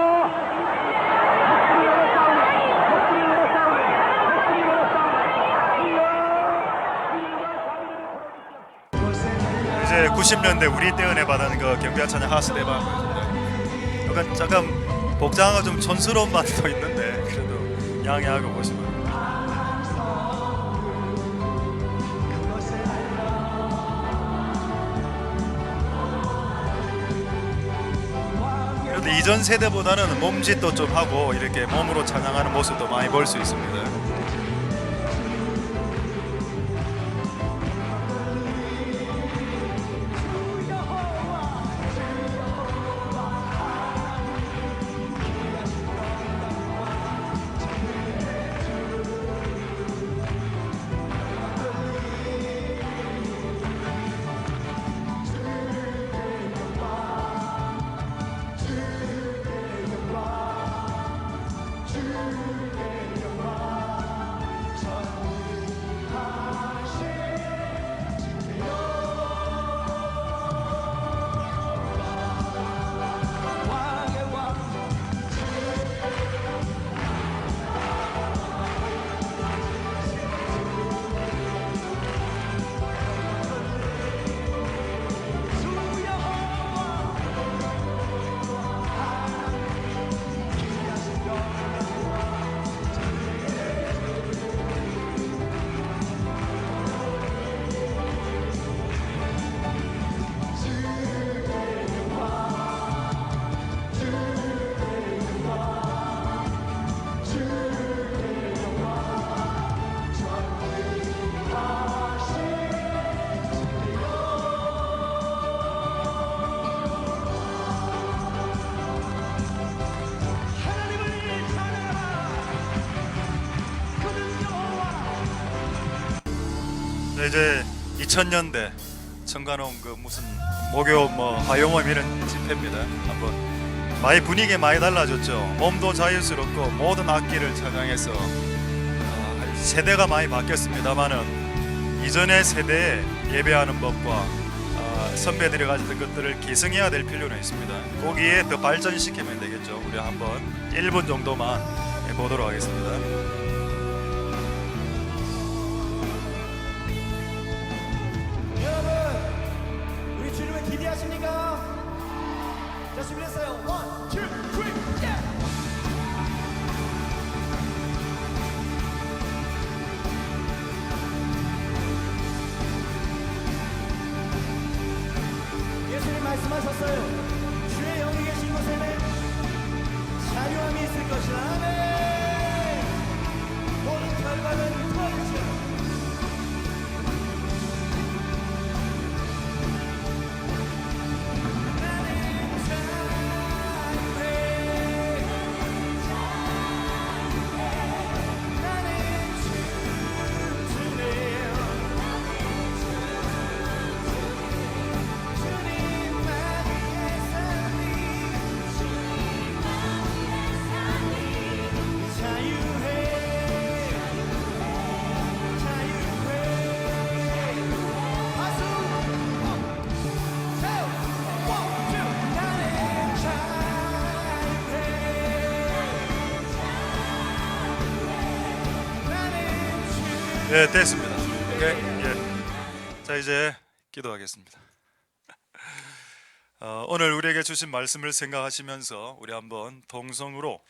이제 90년대 우리 때 은혜 받은 그 경비와 찬양 하스 대방입니다. 약간 잠깐 복장은 좀 촌스러운 맛도 있는데 그래도 양해하고 보시면. 그래도 이전 세대보다는 몸짓도 좀 하고 이렇게 몸으로 찬양하는 모습도 많이 볼 수 있습니다. 이제 2000년대 청가농 그 무슨 목요 뭐 화요모 이런 집회입니다. 한번 많이 분위기 많이 달라졌죠. 몸도 자유스럽고 모든 악기를 찬양해서 세대가 많이 바뀌었습니다만은 이전의 세대에 예배하는 법과 선배들이 가졌던 것들을 계승해야 될 필요는 있습니다. 거기에 더 발전시키면 되겠죠. 우리 한번 1분 정도만 보도록 하겠습니다. 기대하십니까? 자, 준비했어요. 1, 2, 3, yeah! 예수님 말씀하셨어요. 주의 영이 계신 곳에는 자유함이 있을 것이라. 아멘. 모든 결과는 그것이죠. 네, 됐습니다. 오케이. 예. 자, 이제 기도하겠습니다. 오늘 우리에게 주신 말씀을 생각하시면서 우리 한번 동성으로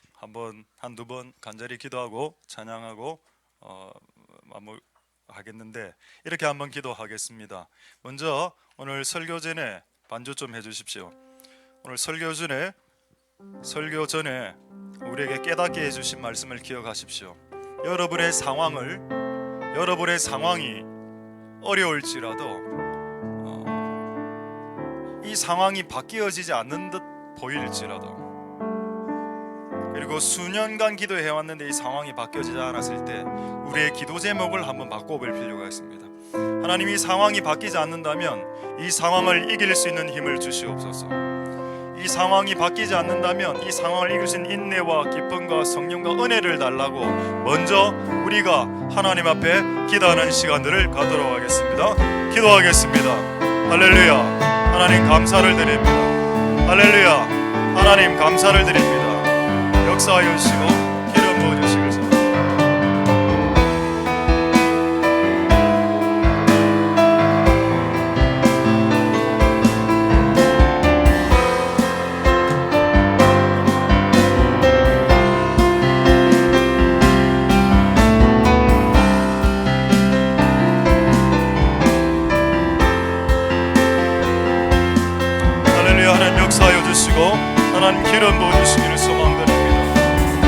한두 번 간절히 기도하고 찬양하고 마무리하겠는데, 이렇게 한번 기도하겠습니다. 먼저 오늘 설교 전에 반주 좀 해주십시오. 오늘 설교 전에 우리에게 깨닫게 해주신 말씀을 기억하십시오. 여러분의 상황이 어려울지라도 이 상황이 바뀌어지지 않는 듯 보일지라도, 그리고 수년간 기도해왔는데 이 상황이 바뀌어지지 않았을 때 우리의 기도 제목을 한번 바꿔볼 필요가 있습니다. 하나님, 이 상황이 바뀌지 않는다면 이 상황을 이길 수 있는 힘을 주시옵소서. 이 상황이 바뀌지 않는다면 이 상황을 이길 수 있는 인내와 기쁨과 성령과 은혜를 달라고 먼저 우리가 하나님 앞에 기도하는 시간들을 가도록 하겠습니다. 기도하겠습니다. 할렐루야. 하나님 감사를 드립니다. 할렐루야. 하나님 감사를 드립니다. 역사하여 주시고 기름 부어 주시길 하나님 기름 부어주시기를 소망드립니다.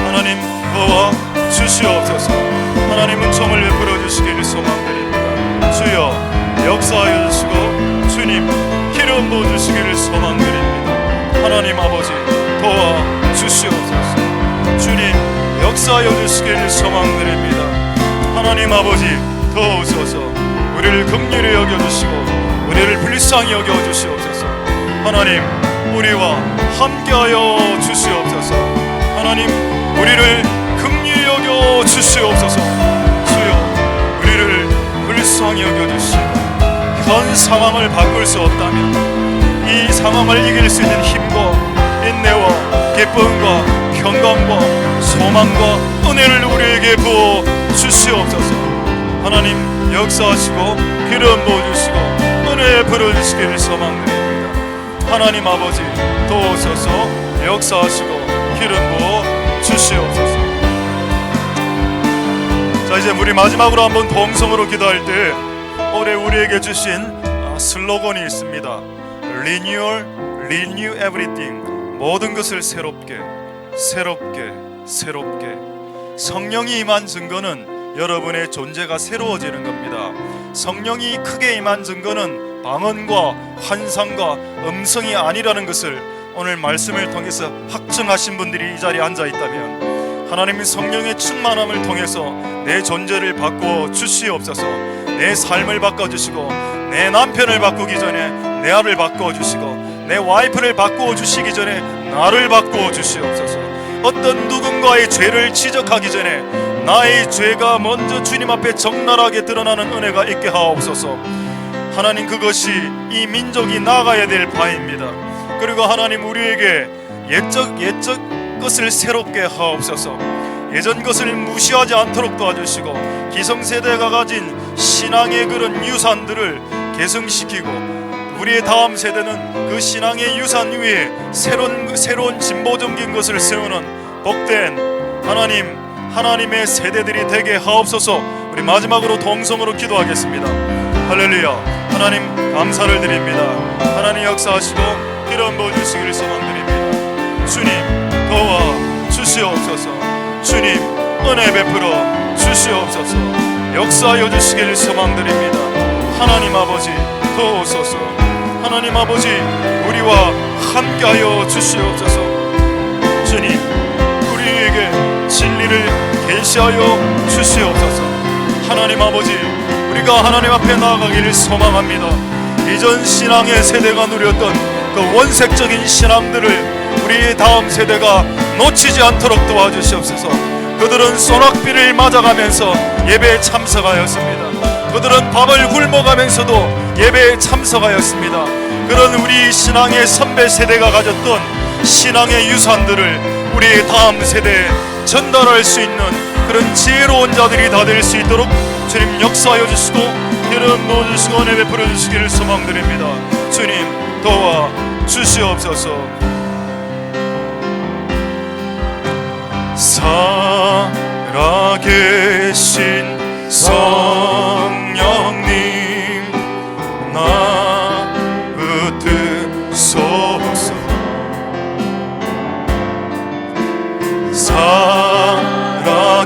하나님 도와 주시옵소서. 하나님 은총을 베풀어 주시기를 소망드립니다. 주여 역사하여 주시고 주님 기름 부어주시기를 소망드립니다. 하나님 아버지 도와 주시옵소서. 주님 역사하여 주시기를 소망드립니다. 하나님 아버지 도우소서. 우리를 긍휼히 여겨주시고 우리를 불쌍히 여겨주시옵소서. 하나님 우리와 함께하여 주시옵소서. 하나님 우리를 긍휼히 여겨 주시옵소서. 주여 우리를 불쌍히 여겨 주시고 현 상황을 바꿀 수 없다면 이 상황을 이길 수 있는 힘과 인내와 기쁨과 평강과 소망과 은혜를 우리에게 부어 주시옵소서. 하나님 역사하시고 기름 부어주시고 은혜 부어주시기를 소망드립니다. 하나님 아버지 도우소서. 역사하시고 기름 부어 주시옵소서. 자, 이제 우리 마지막으로 한번 동성으로 기도할 때 올해 우리에게 주신 슬로건이 있습니다. Renew everything. 모든 것을 새롭게. 성령이 임한 증거는 여러분의 존재가 새로워지는 겁니다. 성령이 크게 임한 증거는 방언과 환상과 음성이 아니라는 것을 오늘 말씀을 통해서 확증하신 분들이 이 자리에 앉아 있다면, 하나님의 성령의 충만함을 통해서 내 존재를 바꿔 주시옵소서. 내 삶을 바꿔주시고 내 남편을 바꾸기 전에 내 아를 바꿔주시고 내 와이프를 바꿔주시기 전에 나를 바꿔주시옵소서. 어떤 누군가의 죄를 지적하기 전에 나의 죄가 먼저 주님 앞에 적나라하게 드러나는 은혜가 있게 하옵소서. 하나님 그것이 이 민족이 나아가야 될 바입니다. 그리고 하나님 우리에게 옛적 것을 새롭게 하옵소서. 예전 것을 무시하지 않도록 도와주시고 기성세대가 가진 신앙의 그런 유산들을 계승시키고 우리의 다음 세대는 그 신앙의 유산 위에 새로운 진보적인 것을 세우는 복된 하나님의 세대들이 되게 하옵소서. 우리 마지막으로 동성으로 기도하겠습니다. 할렐루야. 하나님 감사를 드립니다. 하나님 역사하시고 기름 부어주시기를 소망드립니다. 주님 도와 주시옵소서. 주님 은혜 베풀어 주시옵소서. 역사하여 주시기를 소망드립니다. 하나님 아버지 도우소서. 하나님 아버지 우리와 함께하여 주시옵소서. 주님 우리에게 진리를 계시하여 주시옵소서. 하나님 아버지 우리가 하나님 앞에 나아가기를 소망합니다. 이전 신앙의 세대가 누렸던 그 원색적인 신앙들을 우리 다음 세대가 놓치지 않도록 도와주시옵소서. 그들은 소낙비를 맞아가면서 예배에 참석하였습니다. 그들은 밥을 굶어가면서도 예배에 참석하였습니다. 그런 우리 신앙의 선배 세대가 가졌던 신앙의 유산들을 우리 다음 세대에 전달할 수 있는 그런 지혜로운 자들이 다 될 수 있도록 주님 역사하여 주시고 이런 모든 시간에 베풀어 주시기를 소망드립니다. 주님 도와 주시옵소서. 살아계신 성령님 나 붙드소서.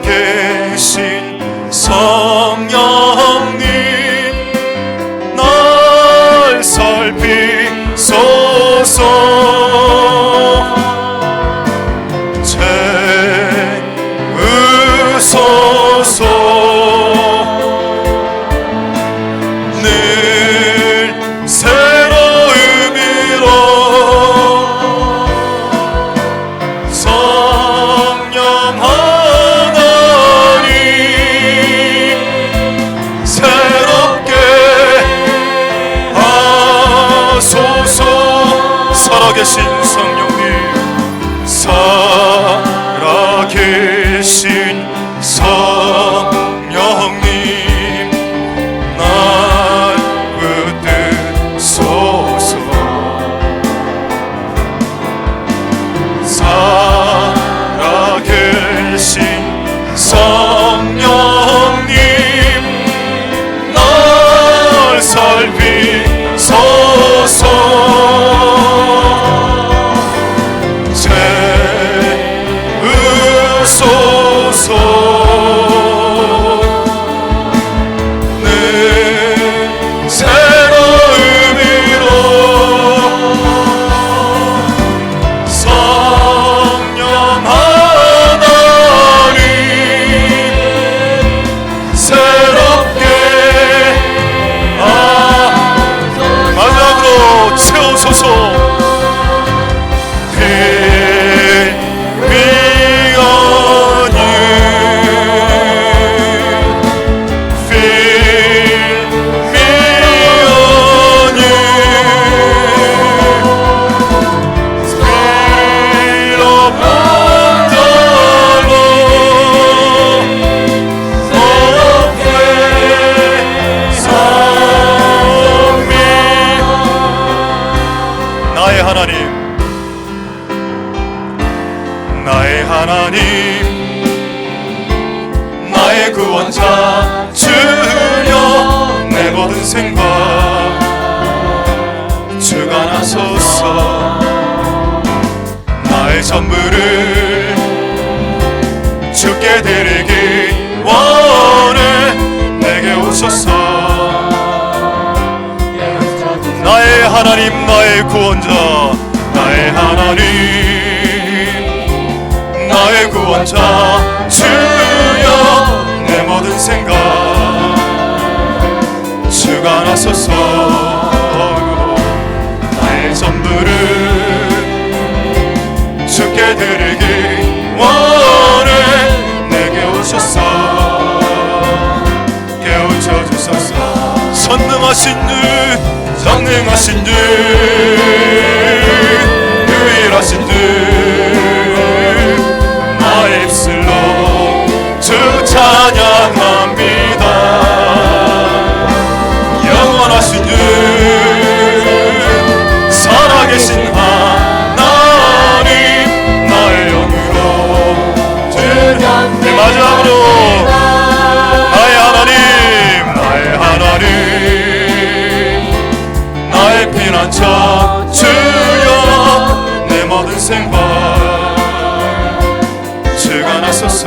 살아계신 성령님 날 살피소서. 채우소서. 늘 새로운 의미로 성령 하나님 새롭게 하소서. 살아계신 성령님 살아계신 성령님 날 붙드소서. 살아계신 성령님 날 살피소서. 채우소서. 늘 새로운 의미로 성령 하나님 새롭게 마지막으로 채우소서. 나의 하나님 나의 구원자 주여 내 모든 생각 주가 나소서. 나의 전부를 주께 드리기 원해 내게 오소서. 나의 하나님 나의 구원자 나의 하나님 나의 구원자 주여 내 모든 생각 주가 나소서. 나의 전부를 주께 드리기 원해 내게 오셔서 깨우쳐 주소서. 선능하신 주 전능하신 주 유일하신 주 나의 입술로 주 찬양합니다. 영원하신 주 살아계신 하나님 나의 영으로 내 마지막으로 나의 하나님 나의 피난처 주여 내 모든 생활 주가 나소서.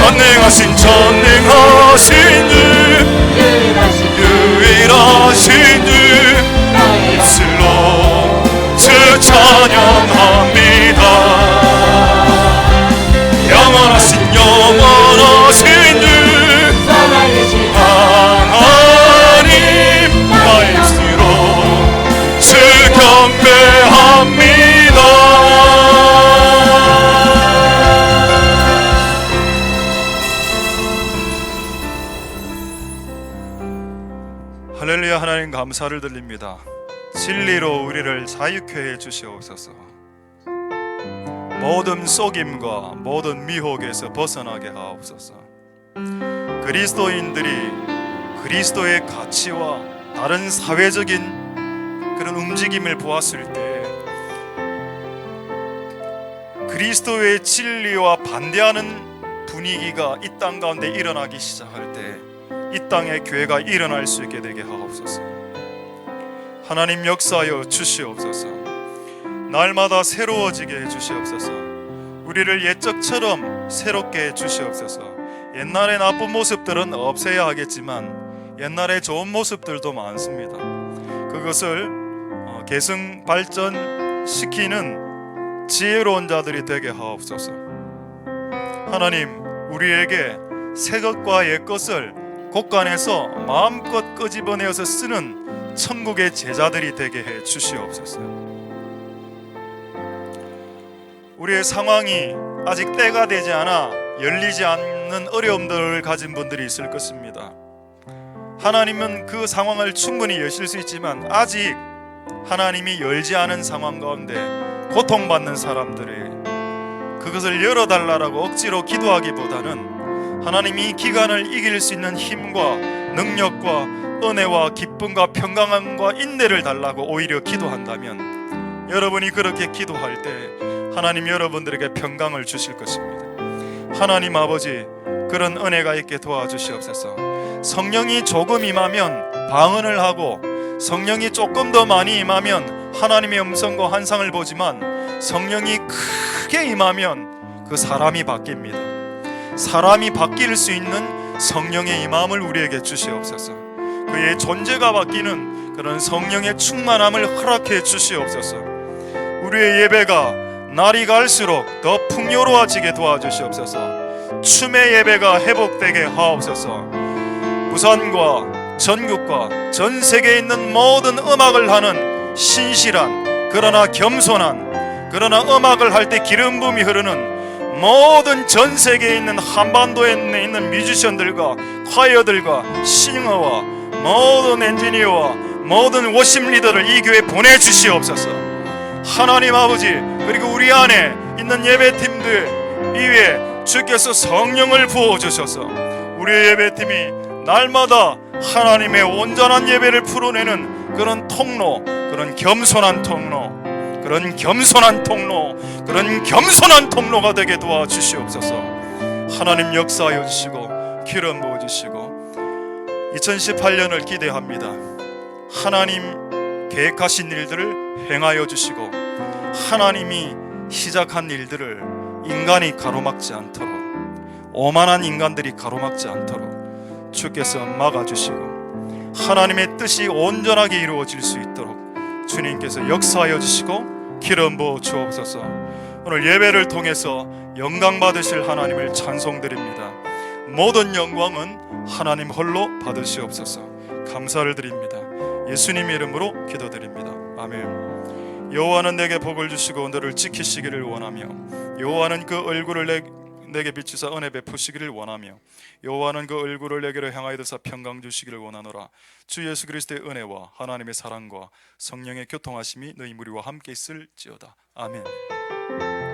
전능하신 주, 유일하신 주, 입술로 주 찬양합니다. 영원하신 주, 하나님, 나의 입술로 주 경배합니다. 할렐루야. 하나님 감사를 드립니다. 진리로 우리를 자유케 해 주시옵소서. 모든 속임과 모든 미혹에서 벗어나게 하옵소서. 그리스도인들이 그리스도의 가치와 다른 사회적인 그런 움직임을 보았을 때 그리스도의 진리와 반대하는 분위기가 이 땅 가운데 일어나기 시작할 때 이 땅에 교회가 일어날 수 있게 되게 하옵소서. 하나님 역사하여 주시옵소서. 날마다 새로워지게 해 주시옵소서. 우리를 옛적처럼 새롭게 해 주시옵소서. 옛날의 나쁜 모습들은 없애야 하겠지만 옛날의 좋은 모습들도 많습니다. 그것을 계승 발전시키는 지혜로운 자들이 되게 하옵소서. 하나님, 우리에게 새 것과 옛 것을 곳간에서 마음껏 끄집어내어서 쓰는 천국의 제자들이 되게 해 주시옵소서. 우리의 상황이 아직 때가 되지 않아 열리지 않는 어려움들을 가진 분들이 있을 것입니다. 하나님은 그 상황을 충분히 여실 수 있지만 아직 하나님이 열지 않은 상황 가운데 고통받는 사람들이 그것을 열어달라고 억지로 기도하기보다는 하나님이 이 기간을 이길 수 있는 힘과 능력과 은혜와 기쁨과 평강함과 인내를 달라고 오히려 기도한다면 여러분이 그렇게 기도할 때 하나님 여러분들에게 평강을 주실 것입니다. 하나님 아버지, 그런 은혜가 있게 도와주시옵소서. 성령이 조금 임하면 방언을 하고 성령이 조금 더 많이 임하면 하나님의 음성과 환상을 보지만 성령이 크게 임하면 그 사람이 바뀝니다. 사람이 바뀔 수 있는 성령의 임함을 우리에게 주시옵소서. 그의 존재가 바뀌는 그런 성령의 충만함을 허락해 주시옵소서. 우리의 예배가 날이 갈수록 더 풍요로워지게 도와주시옵소서. 춤의 예배가 회복되게 하옵소서. 부산과 전국과 전 세계에 있는 모든 음악을 하는 신실한 그러나 겸손한 그러나 음악을 할 때 기름 부음이 흐르는 모든 전 세계에 있는 한반도에 있는 뮤지션들과 콰이어들과 싱어와 모든 엔지니어와 모든 워십 리더를 이 교회에 보내주시옵소서. 하나님 아버지, 그리고 우리 안에 있는 예배팀들 이외에 주께서 성령을 부어주셔서 우리의 예배팀이 날마다 하나님의 온전한 예배를 풀어내는 그런 통로, 그런 겸손한 통로, 그런 겸손한 통로가 되게 도와주시옵소서. 하나님 역사하여 주시고 기름 부어주시고 2018년을 기대합니다. 하나님 계획하신 일들을 행하여 주시고 하나님이 시작한 일들을 인간이 가로막지 않도록, 오만한 인간들이 가로막지 않도록 주께서 막아주시고 하나님의 뜻이 온전하게 이루어질 수 있도록 주님께서 역사하여 주시고 기름 부어 주옵소서. 오늘 예배를 통해서 영광 받으실 하나님을 찬송드립니다. 모든 영광은 하나님 홀로 받으시옵소서. 감사를 드립니다. 예수님 이름으로 기도드립니다. 아멘. 여호와는 내게 복을 주시고 너를 지키시기를 원하며 여호와는 그 얼굴을 내게 비추사 은혜 베푸시기를 원하며 여호와는 그 얼굴을 내게로 향하여 드사 평강 주시기를 원하노라. 주 예수 그리스도의 은혜와 하나님의 사랑과 성령의 교통하심이 너희 무리와 함께 있을지어다. 아멘.